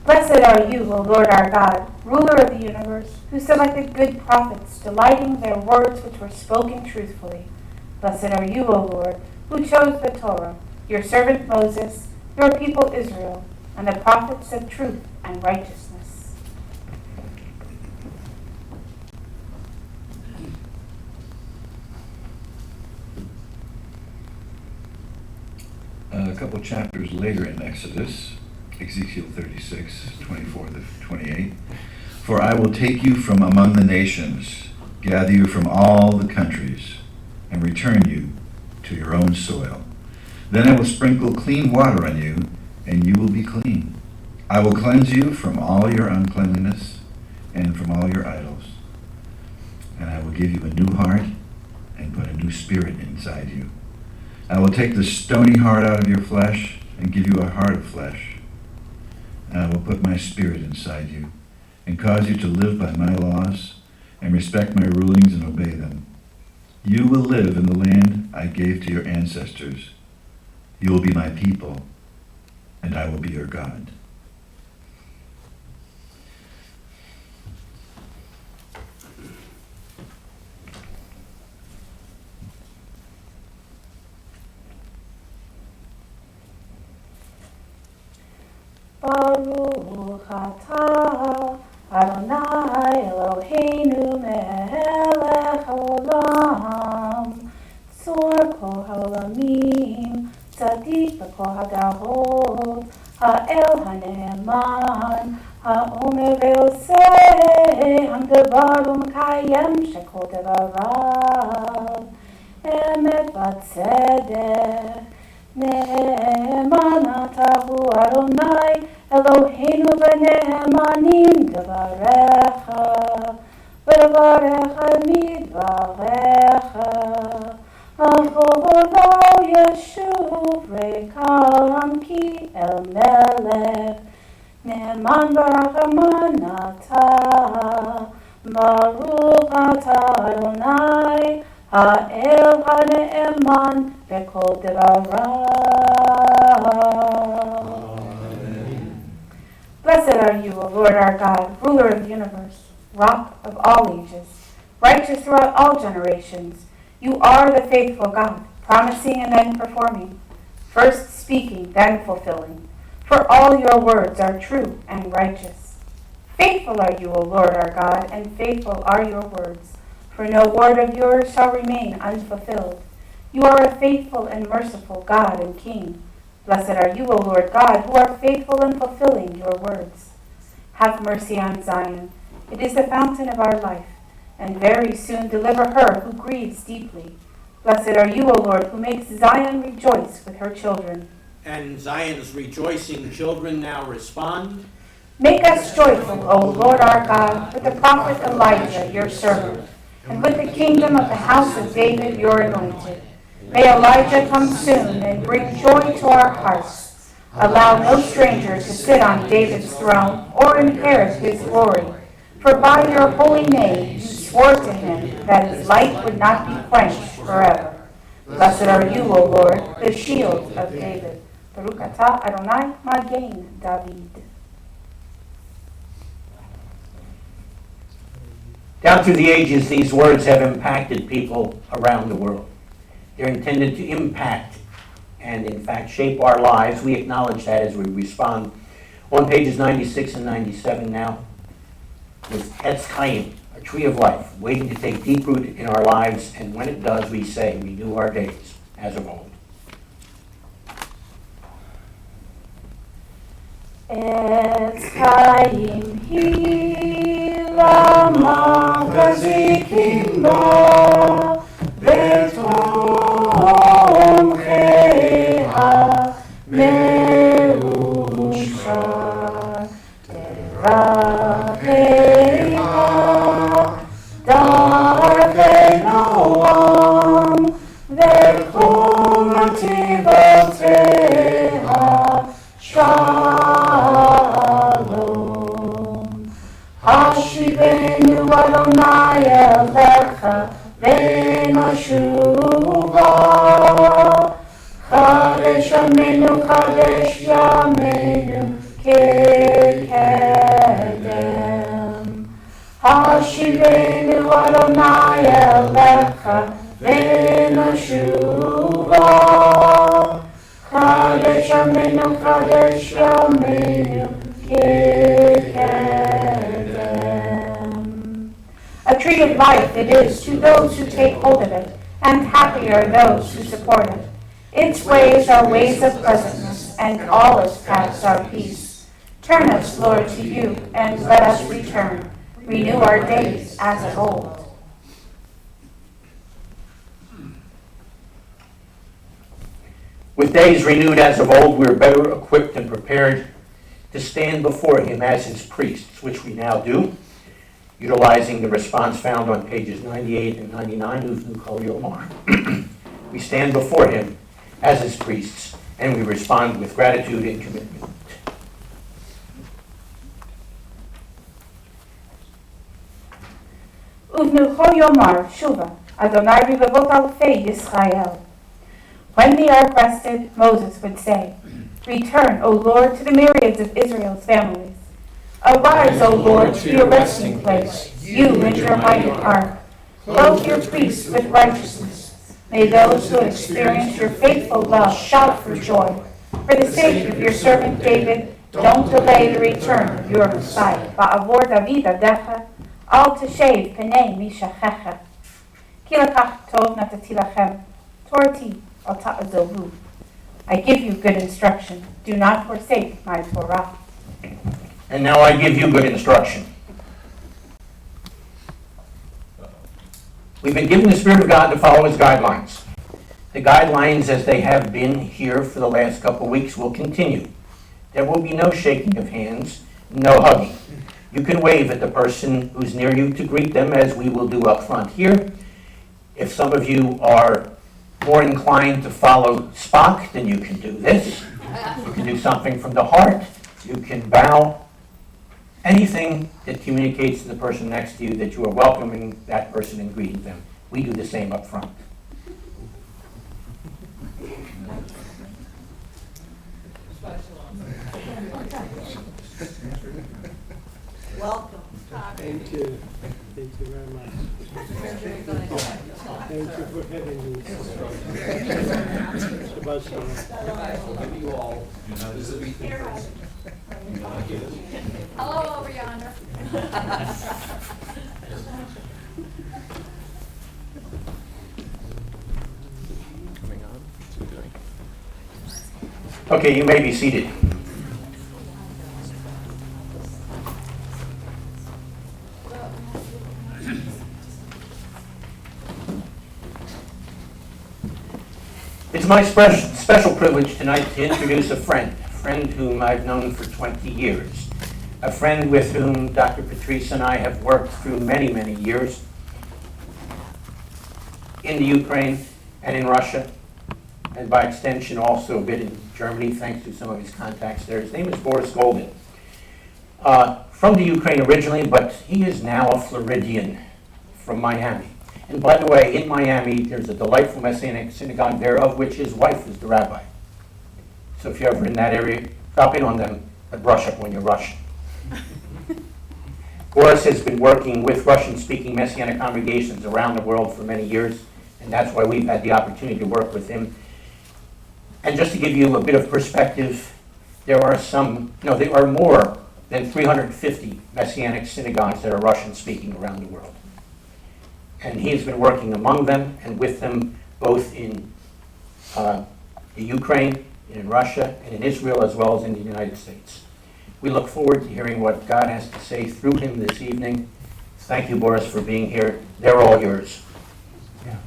Blessed are you, O Lord our God, ruler of the universe, who selected good prophets, delighting their words which were spoken truthfully. Blessed are you, O Lord, who chose the Torah, your servant Moses, your people Israel, and the prophets of truth and righteousness. A couple chapters later in Exodus, Ezekiel 36, 24 to 28. For I will take you from among the nations, gather you from all the countries, and return you to your own soil. Then I will sprinkle clean water on you, and you will be clean. I will cleanse you from all your uncleanliness and from all your idols. And I will give you a new heart and put a new spirit inside you. I will take the stony heart out of your flesh and give you a heart of flesh. And I will put my spirit inside you and cause you to live by my laws and respect my rulings and obey them. You will live in the land I gave to your ancestors. You will be my people, and I will be your God. Baruch atah Adonai Eloheinu melech haolam, tzor kol haolamim, tzadik b'kol hadahot, ha'el hane'eman, ha'omer ve'oseh, hamdabar u'mekayem shekol devarav, emet v'tzedek. Ne'eman atahu Adonai Eloheinu v'ne'emanim devarecha v'devarecha midvarecha acholo yeshuv rekam ki el melech Ne'eman b'rachaman atah Baruch atah Adonai Ha'el ha'ne'eman v'kol devarav. Blessed are you, O Lord our God, ruler of the universe, rock of all ages, righteous throughout all generations. You are the faithful God, promising and then performing, first speaking, then fulfilling. For all your words are true and righteous. Faithful are you, O Lord our God, and faithful are your words. For no word of yours shall remain unfulfilled. You are a faithful and merciful God and King. Blessed are you, O Lord God, who are faithful in fulfilling your words. Have mercy on Zion. It is the fountain of our life, and very soon deliver her who grieves deeply. Blessed are you, O Lord, who makes Zion rejoice with her children. And Zion's rejoicing children now respond. Make us joyful, O Lord our God, with the prophet Elijah, your servant, and with the kingdom of the house of David, your anointed. May Elijah come soon and bring joy to our hearts. Allow no stranger to sit on David's throne or inherit his glory. For by your holy name you swore to him that his light would not be quenched forever. Blessed are you, O Lord, the shield of David. Baruch atah Adonai Magen David. Down through the ages, these words have impacted people around the world. They're intended to impact and, in fact, shape our lives. We acknowledge that as we respond. On pages 96 and 97 now is Etz Chaim, a tree of life, waiting to take deep root in our lives, and when it does, we say, renew our days as of old. Etz Chaim hi lama gazikim ba v'tomcheha meushar teracheha darkei noam v'chum tivateha Shalom. Hashivenu Adonai elecha v'nashuva. Chadesh Yameinu, Chadesh Yameinu kekedem. Hashivenu Adonai elecha v'nashuva. Chadesh Yameinu, Chadesh Yameinu kekedem. A tree of life it is to those who take hold of it, and happy are those who support it. Its ways are ways of pleasantness, and all its paths are peace. Turn us, Lord, to you, and let us return. Renew our days as of old. With days renewed as of old, we are better equipped and prepared to stand before him as his priests, which we now do, utilizing the response found on pages 98 and 99 of the Ohr Chadash. We stand before him as his priests, and we respond with gratitude and commitment. Uvnucho Yomar Shuva Adonai Ribavot Alfei Yisrael. When they are rested, Moses would say, "Return, O Lord, to the myriads of Israel's families. Arise, O Lord, to your resting place, you and your mighty ark. Clothe your priests with righteousness. May those who experience your faithful love shout for joy. For the sake of your servant David, don't delay the return of your Messiah. Ba'avor David adecha, al teshev penei mishachecha. Ki lakach tov natati lachem, torati al ta'azovu. I give you good instruction. Do not forsake my Torah." And now I give you good instruction. We've been given the Spirit of God to follow his guidelines. The guidelines, as they have been here for the last couple of weeks, will continue. There will be no shaking of hands, no hugging. You can wave at the person who's near you to greet them, as we will do up front here. If some of you are more inclined to follow Spock, then you can do this. You can do something from the heart. You can bow. Anything that communicates to the person next to you that you are welcoming that person and greeting them. We do the same up front. Welcome. Thank you. Thank you very much. Thank you for having me. Shabbat shalom. Hello over yonder. Okay, you may be seated. It's my special privilege tonight to introduce a friend whom I've known for 20 years, a friend with whom Dr. Tissa and I have worked through many, many years in the Ukraine and in Russia, and by extension also a bit in Germany, thanks to some of his contacts there. His name is Boris Golden. From the Ukraine originally, but he is now a Floridian from Miami. And by the way, in Miami, there's a delightful Messianic synagogue there, of which his wife is the rabbi. So if you're ever in that area, drop in on them and brush up when you're Russian. Boris has been working with Russian-speaking Messianic congregations around the world for many years, and that's why we've had the opportunity to work with him. And just to give you a bit of perspective, there are more than 350 Messianic synagogues that are Russian-speaking around the world. And he has been working among them and with them both in the Ukraine, in Russia, and in Israel, as well as in the United States. We look forward to hearing what God has to say through him this evening. Thank you, Boris, for being here. They're all yours. Yeah.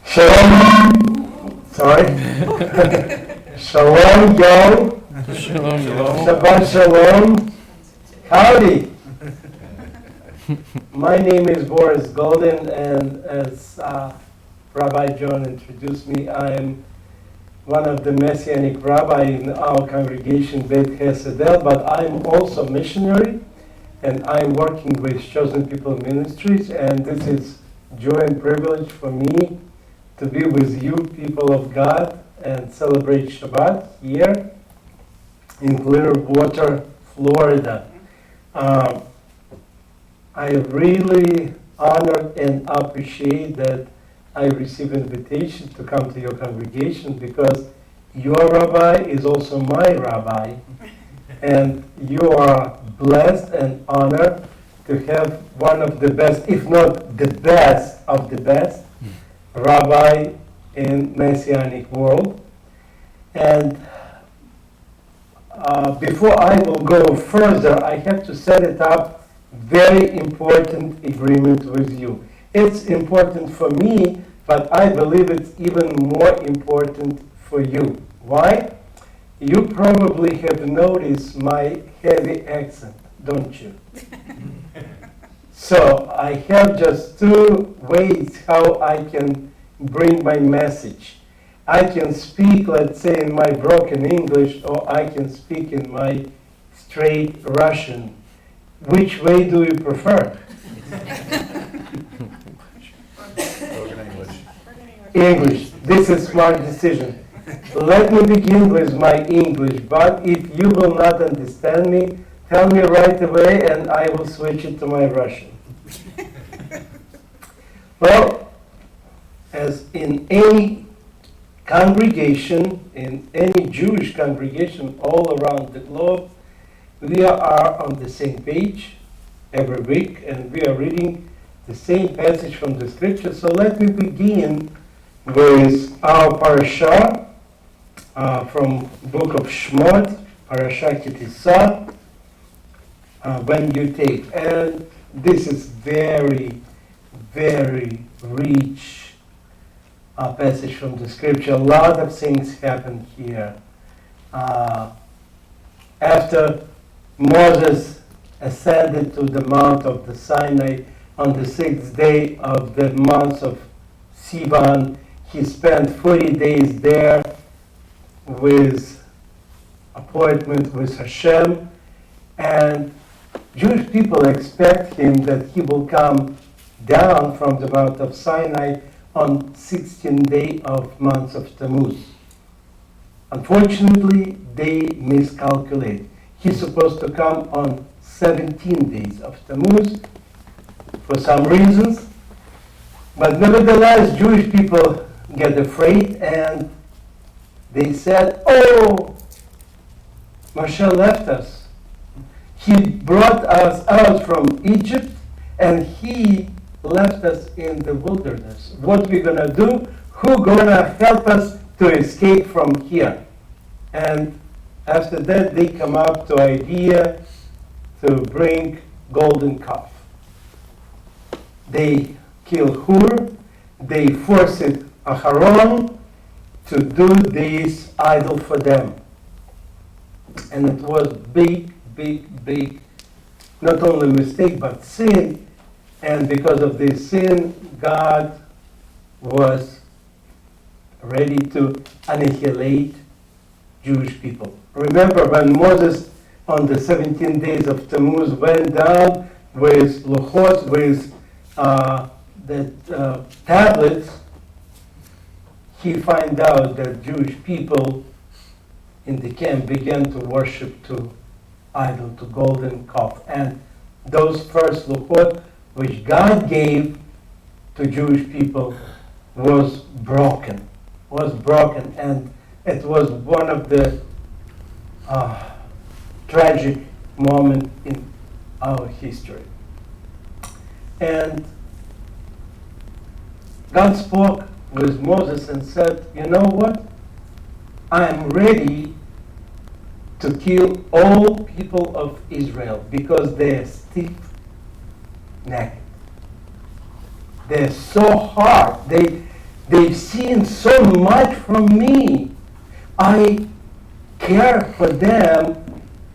Shalom. Sorry. Shalom, Joe. Shalom, shalom. Shabbat shalom. Howdy. My name is Boris Golden, and as Rabbi John introduced me, I am one of the Messianic rabbis in our congregation, Beit Chesedel, but I'm also missionary, and I'm working with Chosen People Ministries, and this is joy and privilege for me to be with you, people of God, and celebrate Shabbat here in Clearwater, Florida. I really honor and appreciate that I receive invitation to come to your congregation, because your rabbi is also my rabbi, and you are blessed and honored to have one of the best, if not the best of the best, rabbi in Messianic world. And before I will go further, I have to set it up very important agreement with you. It's important for me, but I believe it's even more important for you. Why? You probably have noticed my heavy accent, don't you? So I have just two ways how I can bring my message. I can speak, let's say, in my broken English, or I can speak in my straight Russian. Which way do you prefer? English. This is smart decision. Let me begin with my English, but if you will not understand me, tell me right away and I will switch it to my Russian. Well, as in any congregation, in any Jewish congregation all around the globe, we are on the same page every week and we are reading the same passage from the scripture. So let me begin with our parasha from book of Shemot, parasha Tissa, when you take. And this is very, very rich passage from the scripture. A lot of things happen here. After Moses ascended to the Mount of the Sinai on the 6th day of the month of Sivan, he spent 40 days there with appointment with Hashem, and Jewish people expect him that he will come down from the Mount of Sinai on 16th day of month of Tammuz. Unfortunately, they miscalculate. He's supposed to come on 17 days of Tammuz for some reasons, but nevertheless, Jewish people get afraid and they said, oh, Moshe left us. He brought us out from Egypt and he left us in the wilderness. What we gonna do? Who gonna help us to escape from here? And after that, they come up to idea to bring golden calf. They kill Hur. They forced Aharon to do this idol for them. And it was big, not only mistake, but sin. And because of this sin, God was ready to annihilate Jewish people. Remember when Moses on the 17 days of Tammuz went down with Luchot, with the tablets, he found out that Jewish people in the camp began to worship to idol, to golden calf. And those first Luchot, which God gave to Jewish people, was broken. And it was one of the tragic moments in our history. And God spoke with Moses and said, you know what? I am ready to kill all people of Israel because they're stiff-necked. They're so hard. They've seen so much from me. I care for them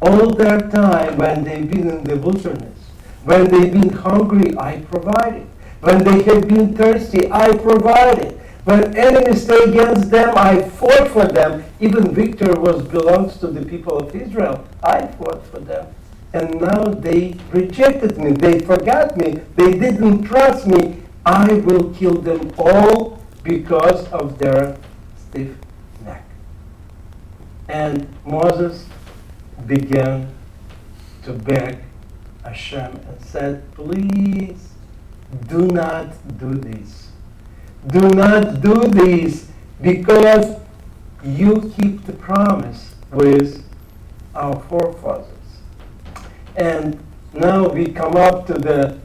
all their time when they've been in the wilderness. When they've been hungry, I provided. When they have been thirsty, I provided. When enemies stay against them, I fought for them. Even victory belongs to the people of Israel. I fought for them. And now they rejected me. They forgot me. They didn't trust me. I will kill them all because of their stiff neck. And Moses began to beg Hashem and said, please do not do this. Do not do this because you keep the promise with our forefathers. And now we come up to the,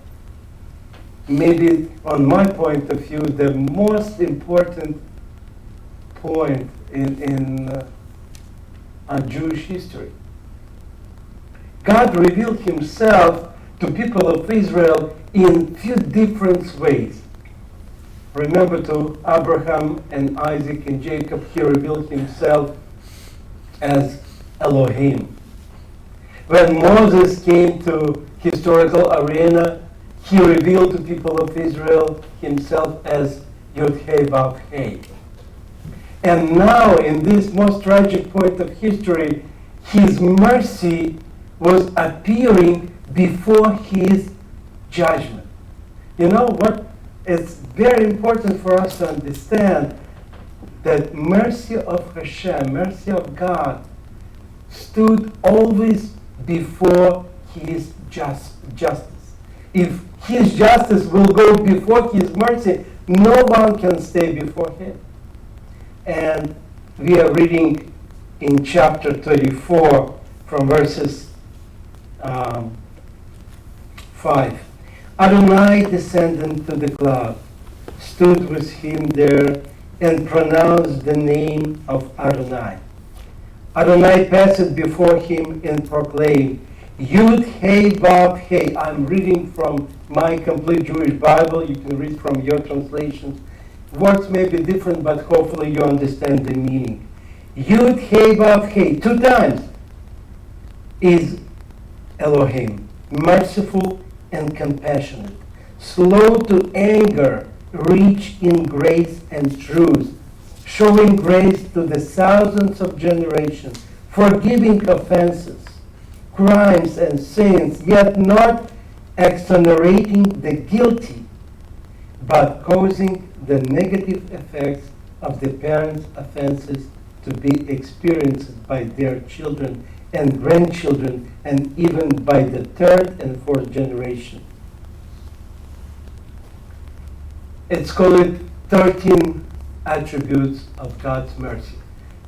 maybe on my point of view, the most important point in Jewish history. God revealed himself to people of Israel in few different ways. remember, to Abraham and Isaac and Jacob, he revealed himself as Elohim. When Moses came to historical arena, he revealed to people of Israel himself as Yod-Heh Vav-Heh. And now, in this most tragic point of history, his mercy was appearing before his judgment. You know what? It's very important for us to understand that mercy of Hashem, mercy of God, stood always before his justice. If his justice will go before his mercy, no one can stay before him. And we are reading in chapter 34 from verses 5. Adonai descended to the cloud, stood with him there, and pronounced the name of Adonai. Adonai passed before him and proclaimed, Yud-Heh Vav-Heh. I'm reading from my complete Jewish Bible. You can read from your translations. Words may be different, but hopefully you understand the meaning. Yud-Heh Vav-Heh, 2 times, is Elohim, merciful and compassionate, slow to anger, rich in grace and truth, showing grace to the thousands of generations, forgiving offenses, crimes and sins, yet not exonerating the guilty, but causing the negative effects of the parents' offenses to be experienced by their children and grandchildren, and even by the 3rd and 4th generation. It's called 13 attributes of God's mercy.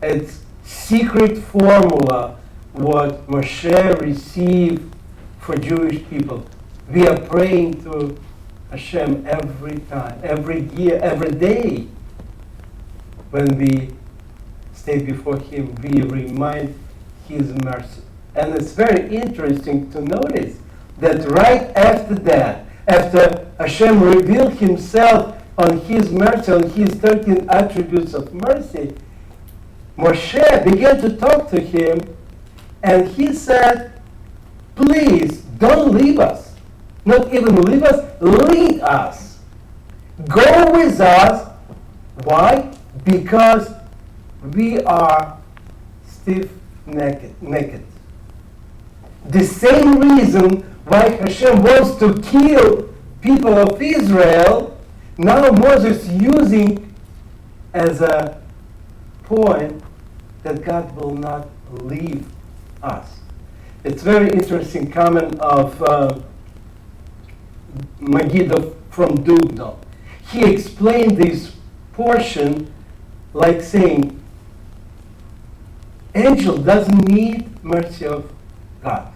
It's secret formula what Moshe received for Jewish people. We are praying to Hashem every time, every year, every day. When we stay before Him, we remind His mercy. And it's very interesting to notice that right after that, after Hashem revealed Himself on His mercy, on His 13 attributes of mercy, Moshe began to talk to him, and he said, please don't leave us. Not even leave us, lead us. Go with us. Why? Because we are stiff-necked. The same reason why Hashem wants to kill people of Israel, now Moses using as a point that God will not leave us. It's very interesting comment of Megiddo from Dubno. He explained this portion like saying, angel doesn't need mercy of God.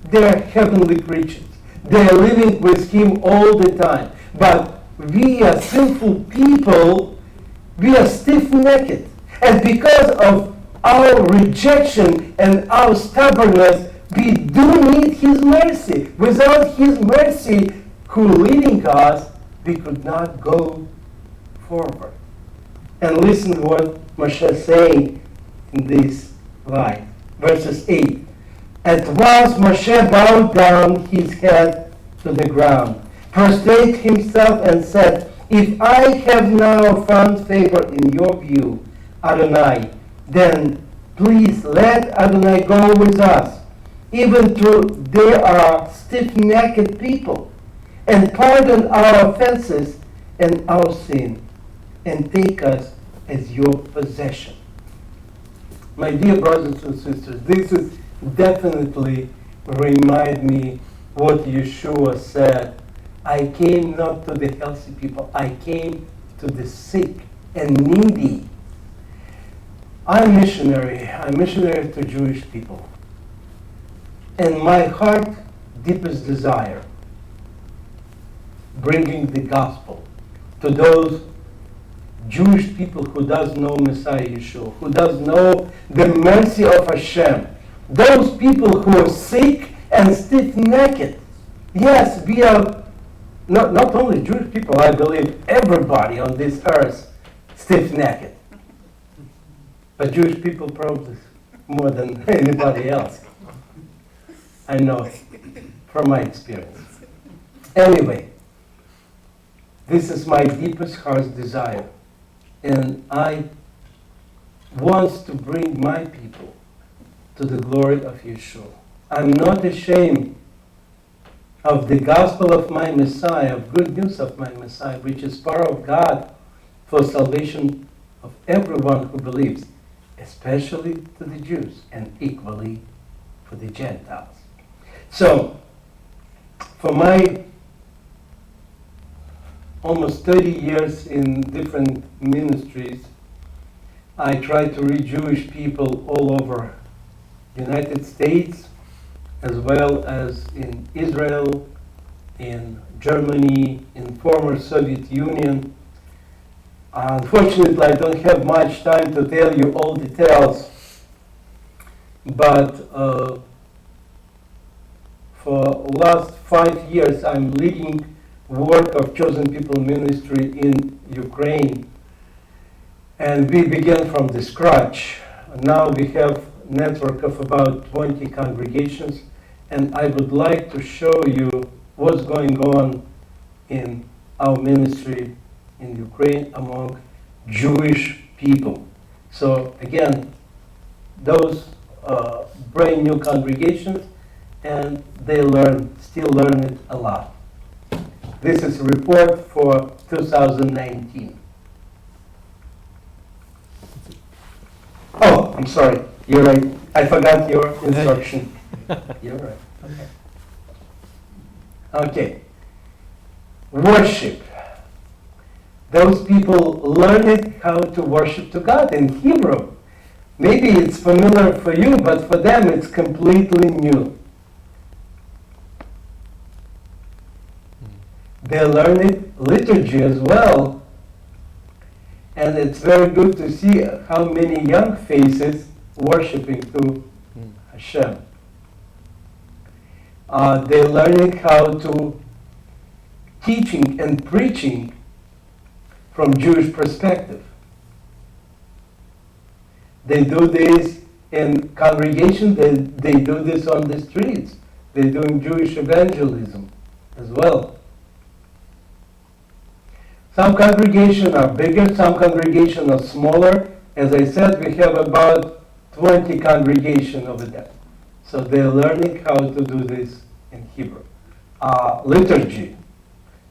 They are heavenly creatures. They are living with Him all the time. But we are sinful people, we are stiff-necked. And because of our rejection and our stubbornness, we do need His mercy. Without His mercy, who leading us, we could not go forward. And listen to what Moshe is saying in this line. Verses 8. At once Moshe bowed down his head to the ground, prostrated himself and said, if I have now found favor in your view, Adonai, then please let Adonai go with us, even though they are stiff-necked people, and pardon our offenses and our sin, and take us as your possession. My dear brothers and sisters, this is definitely remind me what Yeshua said. I came not to the healthy people, I came to the sick and needy. I'm missionary to Jewish people. And my heart deepest desire, bringing the gospel to those Jewish people who does know Messiah Yeshua, who does know the mercy of Hashem. Those people who are sick and stiff-necked. Yes, we are not only Jewish people, I believe everybody on this earth stiff-necked. But Jewish people probably more than anybody else. I know from my experience. Anyway, this is my deepest heart's desire. And I want to bring my people to the glory of Yeshua. I'm not ashamed of the gospel of my Messiah, of good news of my Messiah, which is power of God for salvation of everyone who believes, especially to the Jews and equally for the Gentiles. So, for my almost 30 years in different ministries, I try to reach Jewish people all over the United States, as well as in Israel, in Germany, in former Soviet Union. Unfortunately, I don't have much time to tell you all details, but for last 5 years, I'm leading work of Chosen People Ministry in Ukraine. And we began from the scratch. Now we have a network of about 20 congregations, and I would like to show you what's going on in our ministry in Ukraine among Jewish people. So again, those brand new congregations, and they still learn it a lot. This is a report for 2019. Oh, I'm sorry. You're right. I forgot your instruction. You're right. Okay. Okay. Worship. Those people learned how to worship to God in Hebrew. Maybe it's familiar for you, but for them it's completely new. They learned liturgy as well. And it's very good to see how many young faces worshiping to Hashem. They're learning how to teaching and preaching from Jewish perspective. They do this in congregation, they do this on the streets. They're doing Jewish evangelism as well. Some congregations are bigger, some congregations are smaller. As I said, we have about 20 congregations over there. So they're learning how to do this in Hebrew. Liturgy.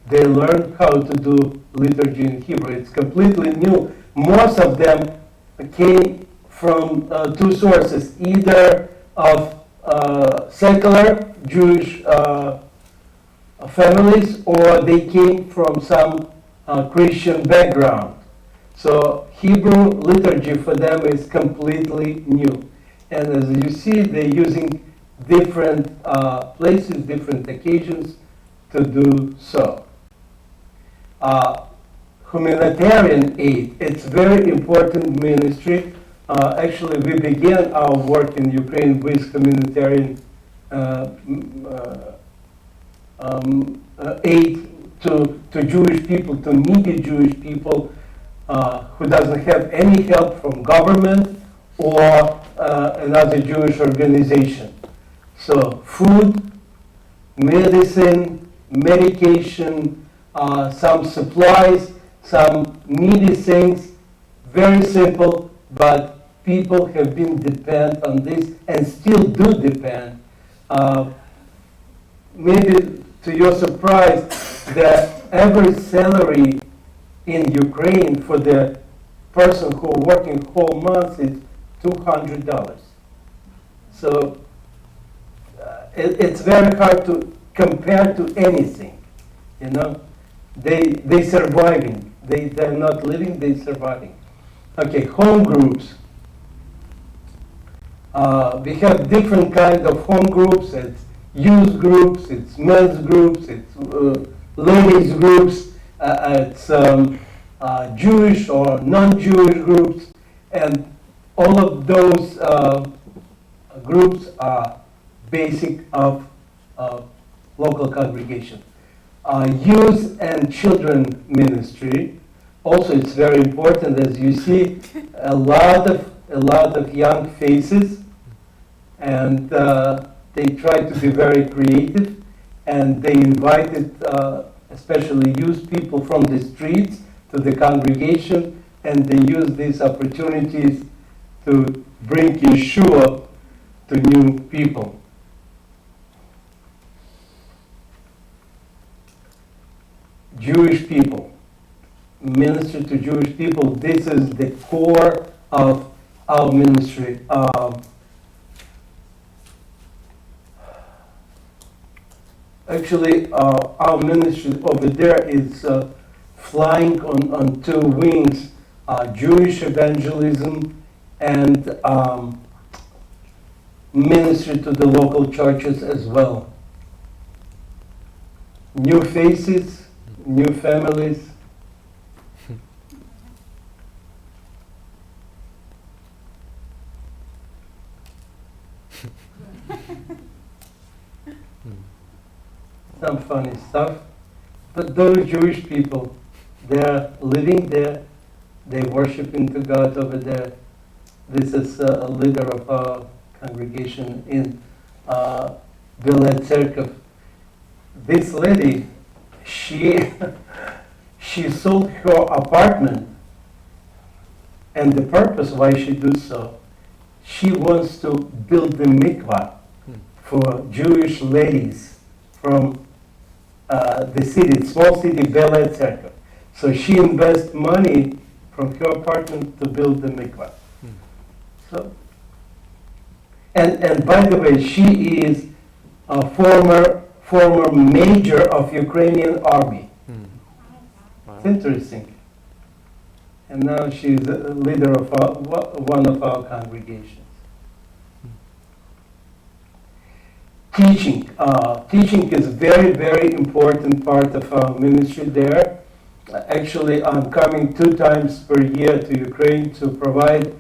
They learn how to do liturgy in Hebrew. It's completely new. Most of them came from two sources, either of secular Jewish families, or they came from some Christian background. So Hebrew liturgy for them is completely new. And as you see, they're using different places, different occasions to do so. Humanitarian aid, it's very important ministry. Actually, we began our work in Ukraine with humanitarian aid to Jewish people, to needy Jewish people who doesn't have any help from government or another Jewish organization. So food, medicine, medication, some supplies, some needy things, very simple, but people have been dependent on this and still do depend. Maybe to your surprise, the average salary in Ukraine for the person who working whole month is $200. So it's very hard to compare to anything, you know. They surviving. They're not living, they're surviving. Okay, home groups. We have different kinds of home groups. It's youth groups, it's men's groups, it's ladies groups, it's Jewish or non-Jewish groups, and all of those groups are basic of local congregation. youth and children ministry. Also, it's very important, as you see, a lot of young faces, and they try to be very creative, and they invited especially youth people from the streets to the congregation, and they use these opportunities to bring Yeshua to new people. Jewish people, ministry to Jewish people, this is the core of our ministry. Actually, our ministry over there is flying on two wings, Jewish evangelism and ministry to the local churches as well. New faces, new families. Some funny stuff. But those Jewish people, they're living there, they're worshiping to God over there. This is a leader of our congregation in Bela Cerkov. This lady, she sold her apartment, and the purpose why she do so, she wants to build the mikvah for Jewish ladies from the city, small city Bela Cerkov. So she invests money from her apartment to build the mikvah. So, and by the way, she is a former major of Ukrainian army. It's interesting. And now she's a leader of one of our congregations. Teaching. Teaching is very, very important part of our ministry there. Actually, I'm coming 2 times per year to Ukraine to provide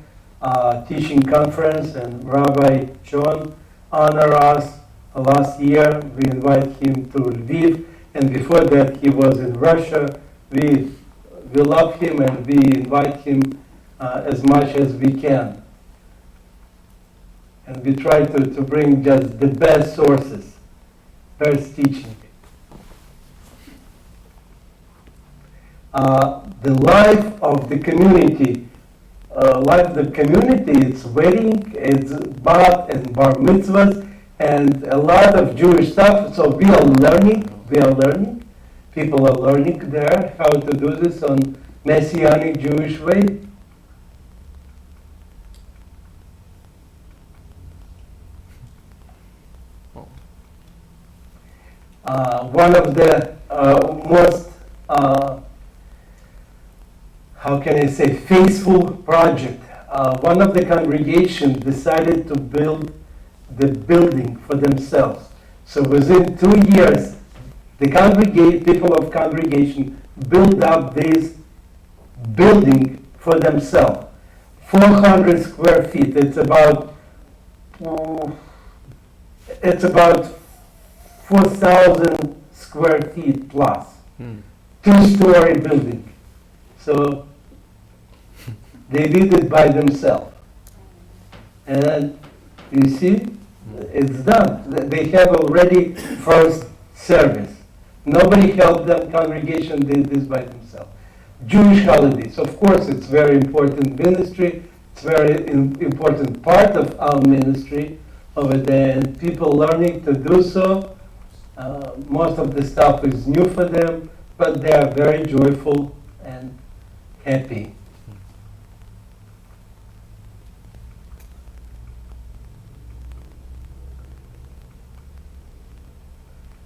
teaching conference, and Rabbi John honored us last year. We invite him to Lviv, and before that he was in Russia. We love him and we invite him as much as we can. And we try to bring just the best sources, best teaching. The life of the community. It's wedding, it's bat and bar mitzvahs, and a lot of Jewish stuff. So we are learning. People are learning there how to do this on Messianic Jewish way. One of the most, faithful project. One of the congregation decided to build the building for themselves. So within 2 years, the people of congregation built up this building for themselves. 400 square feet. It's about 4,000 square feet plus. 2-story building. So they did it by themselves. And you see, it's done. They have already first service. Nobody helped them. Congregation did this by themselves. Jewish holidays. Of course, it's very important ministry. It's very important part of our ministry over there, and people learning to do so. Most of the stuff is new for them, but they are very joyful and happy.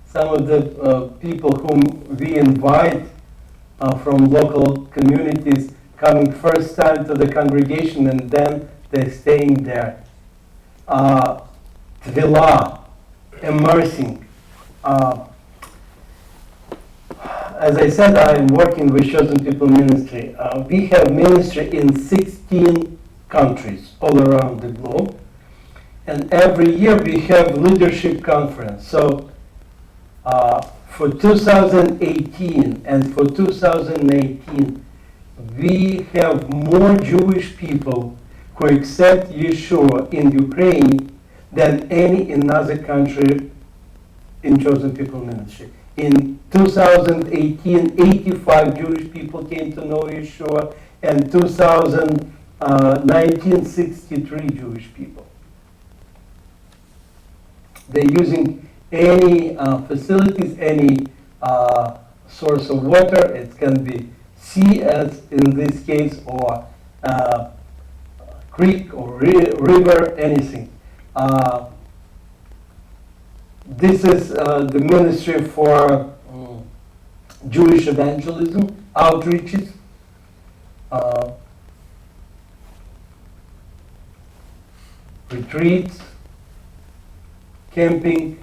Some of the people whom we invite from local communities coming first time to the congregation and then they're staying there. Tvilah, immersing. As I said, I am working with Chosen People Ministry. We have ministry in 16 countries all around the globe. And every year we have leadership conference. So for 2018 and for 2019, we have more Jewish people who accept Yeshua in Ukraine than any another country in Chosen People Ministry. In 2018, 85 Jewish people came to know Yeshua, and 2019, 63 Jewish people. They're using any facilities, any source of water. It can be sea, as in this case, or creek or river, anything. This is the ministry for Jewish evangelism, outreaches. Retreats, camping.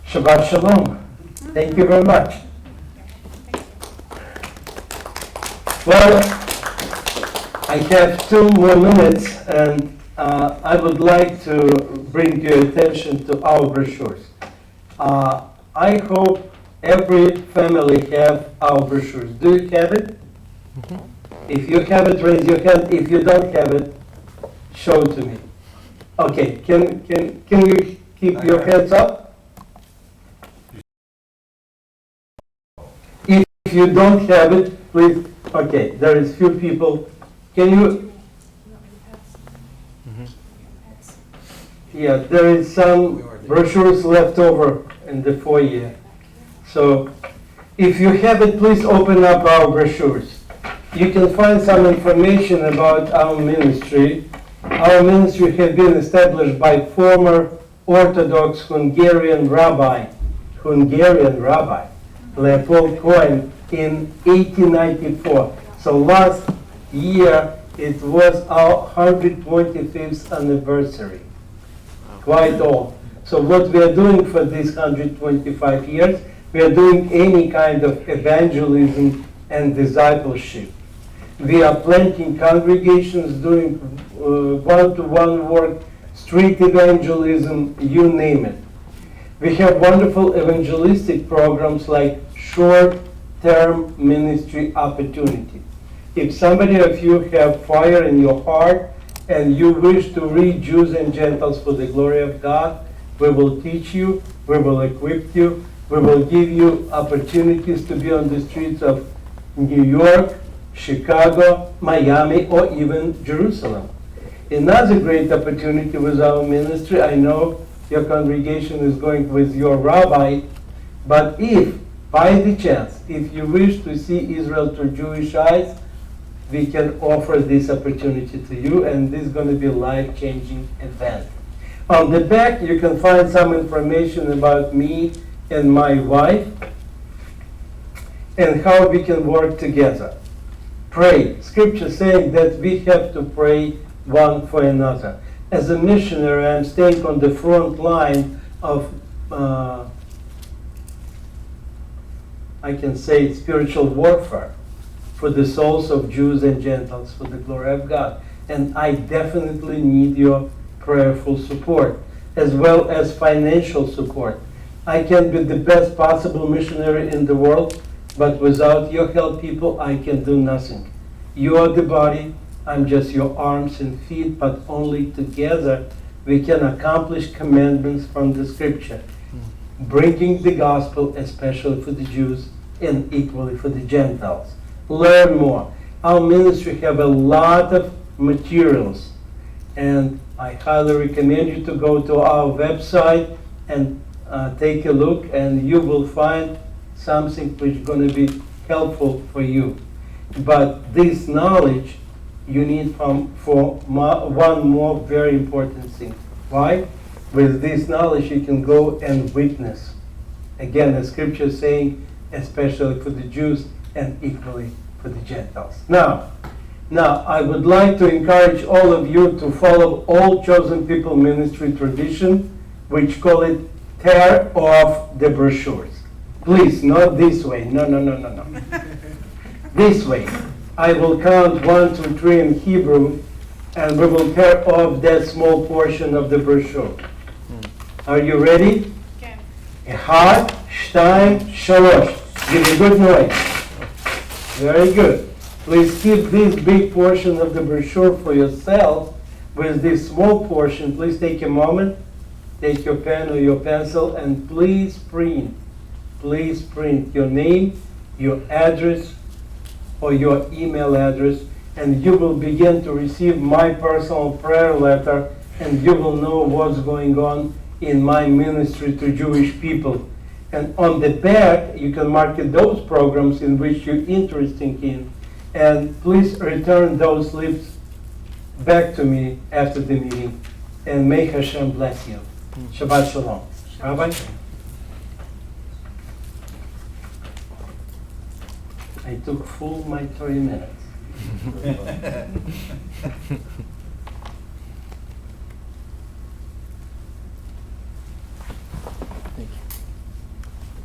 Shabbat Shalom. Thank you very much. Well, I have 2 more minutes, and I would like to bring your attention to our brochures. I hope every family have our brochures. Do you have it? If you have it, raise your hand. If you don't have it, show it to me. Okay, can you keep your hands up? If you don't have it, please. Okay, there is few people. Can you? Yeah, there is some brochures left over in the foyer. So if you have it, please open up our brochures. You can find some information about our ministry. Our ministry has been established by former Orthodox Hungarian Rabbi Leopold Cohen in 1894. So last year it was our 125th anniversary. Quite old. So what we are doing for these 125 years, we are doing any kind of evangelism and discipleship. We are planting congregations, doing one-to-one work, street evangelism, you name it. We have wonderful evangelistic programs like short-term ministry opportunity. If somebody of you have fire in your heart and you wish to reach Jews and Gentiles for the glory of God, we will teach you, we will equip you, we will give you opportunities to be on the streets of New York, Chicago, Miami, or even Jerusalem. Another great opportunity with our ministry, I know your congregation is going with your rabbi, but if, by the chance, if you wish to see Israel through Jewish eyes, we can offer this opportunity to you, and this is going to be a life-changing event. On the back, you can find some information about me and my wife and how we can work together. Pray. Scripture saying that we have to pray one for another. As a missionary, I'm staying on the front line of, I can say, spiritual warfare for the souls of Jews and Gentiles for the glory of God. And I definitely need your prayerful support, as well as financial support. I can be the best possible missionary in the world, but without your help, people, I can do nothing. You are the body, I'm just your arms and feet, but only together we can accomplish commandments from the scripture, bringing the gospel, especially for the Jews and equally for the Gentiles. Learn more. Our ministry have a lot of materials, and I highly recommend you to go to our website and take a look, and you will find something which is going to be helpful for you. But this knowledge you need for one more very important thing. Why? With this knowledge you can go and witness. Again, the scripture is saying, especially for the Jews and equally for the Gentiles. Now, I would like to encourage all of you to follow all Chosen People Ministry tradition, which call it tear off the brochures. Please, not this way. No. This way. I will count 1, 2, 3 in Hebrew, and we will tear off that small portion of the brochure. Are you ready? Echad, Shtayim, Shalosh. Give a good noise. Very good. Please keep this big portion of the brochure for yourself. With this small portion, please take a moment, take your pen or your pencil, and please print. Please print your name, your address, or your email address, and you will begin to receive my personal prayer letter, and you will know what's going on in my ministry to Jewish people. And on the back, you can mark those programs in which you're interested in, and please return those slips back to me after the meeting, and may Hashem bless you. Shabbat Shalom. Rabbi? I took full my 3 minutes.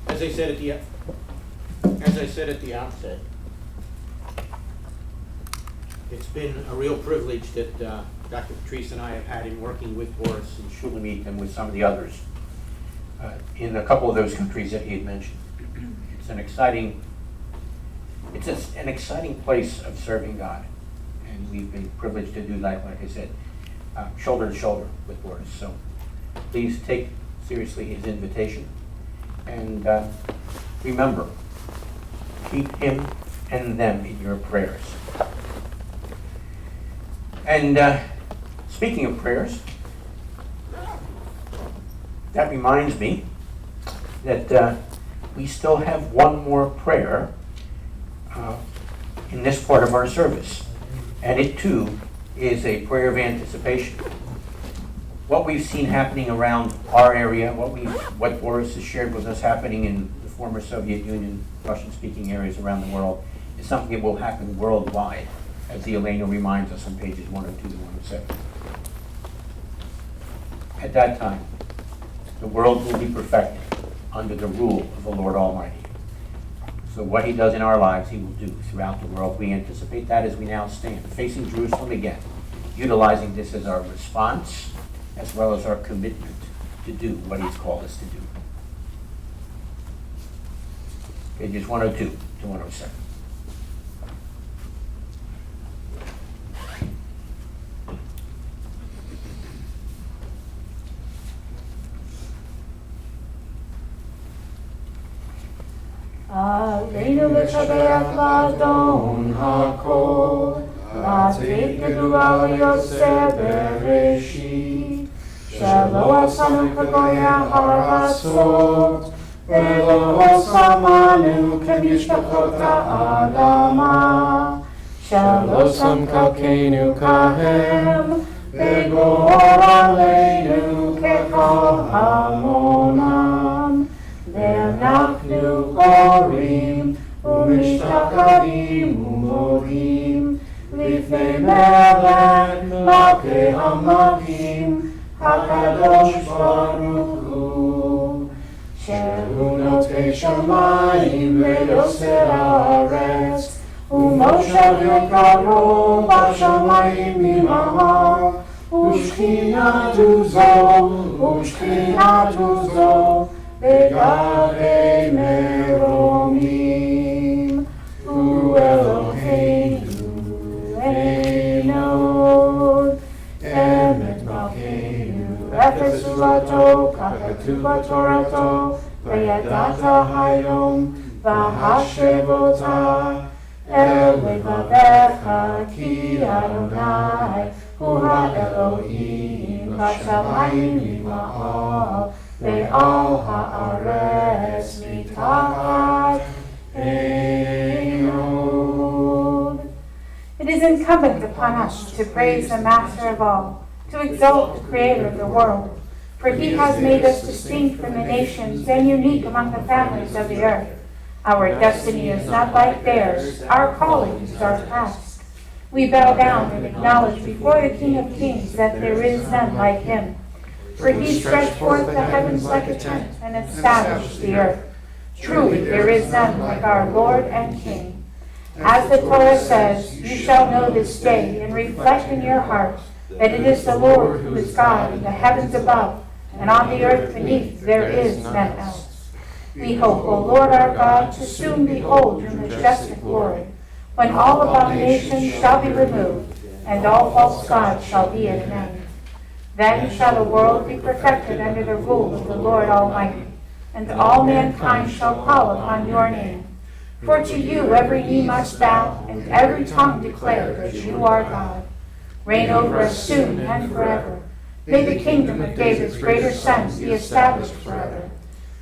As I said at the outset, it's been a real privilege that Dr. Tissa and I have had in working with Boris and Shulamit and with some of the others in a couple of those countries that he had mentioned. It's an exciting place of serving God, and we've been privileged to do that, like I said, shoulder to shoulder with Boris. So please take seriously his invitation, and remember, keep him and them in your prayers. And speaking of prayers, that reminds me that we still have one more prayer in this part of our service. And it too is a prayer of anticipation. What we've seen happening around our area, what Boris has shared with us happening in the former Soviet Union, Russian-speaking areas around the world, is something that will happen worldwide, as the Elena reminds us on pages 102 to 107. At that time, the world will be perfected under the rule of the Lord Almighty. So what he does in our lives, he will do throughout the world. We anticipate that as we now stand, facing Jerusalem again, utilizing this as our response, as well as our commitment to do what he's called us to do. Pages 102 to 107. Aleinu l'shabeach l'adon hakol, l'atrit gedula l'yoseh bereshit, shelo asanu k'goya harasot, velo osamanu k'mishpachot ha'adama, shelo samkalkenu kahem, v'gor aleinu kechol hamonam. Ve'anachnu orim u'mishtachavim u'modim lifnei melech malkei hamalkim hakadosh baruch hu shehu notei shamayim ve'yoser haaretz u'moshav yekaro b'shamayim imaho u'shchinatu zo Begarei meromim, hu Eloheinu einod, emet malkeinu, efes ulato, kachatu batorato, v'yadata hayom, v'hashevota, el levavecha, ki Adonai, hu ha-Elohim, b'shamayim ima'al, Ve'al ha'aretz mitachat einod. It is incumbent upon us to praise the Master of all, to exalt the Creator of the world, for He has made us distinct from the nations and unique among the families of the earth. Our destiny is not like theirs, our calling is our task. We bow down and acknowledge before the King of Kings that there is none like Him. For He stretched forth the heavens like a tent and established the earth. Truly there is none like our Lord and King. As the Torah says, you shall know this day and reflect in your heart that it is the Lord who is God in the heavens above, and on the earth beneath there is none else. We hope, O Lord our God, to soon behold your majestic glory, when all abominations shall be removed, and all false gods shall be at an end. Then shall the world be perfected under the rule of the Lord Almighty, and all mankind shall call upon your name. For to you every knee must bow, and every tongue declare that you are God. Reign over us soon and forever. May the kingdom of David's greater Son be established forever.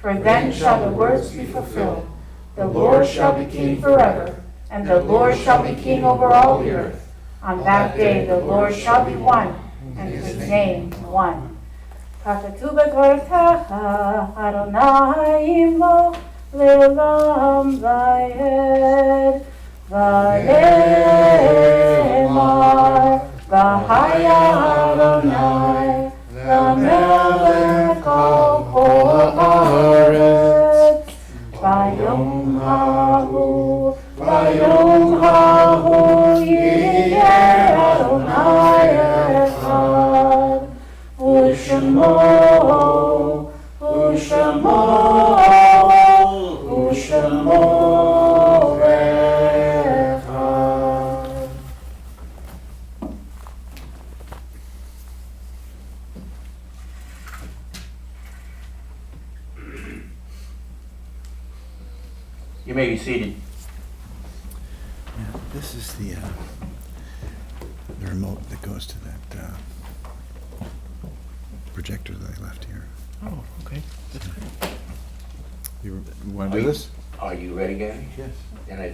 For then shall the words be fulfilled. The Lord shall be king forever, and the Lord shall be king over all the earth. On that day the Lord shall be one, and his name one. Kakatu b'toratecha, Adonai imo le'olam va'ed, va'emar, v'haya Adonai, l'melech al kol haaretz, v'yom hahu yeh Adonai echad, u'shemo echad. You may be seated. Yeah, this is the remote that goes to that projector that I left here. Oh, okay. You want to do this? Are you ready, Gary? Yes. Then I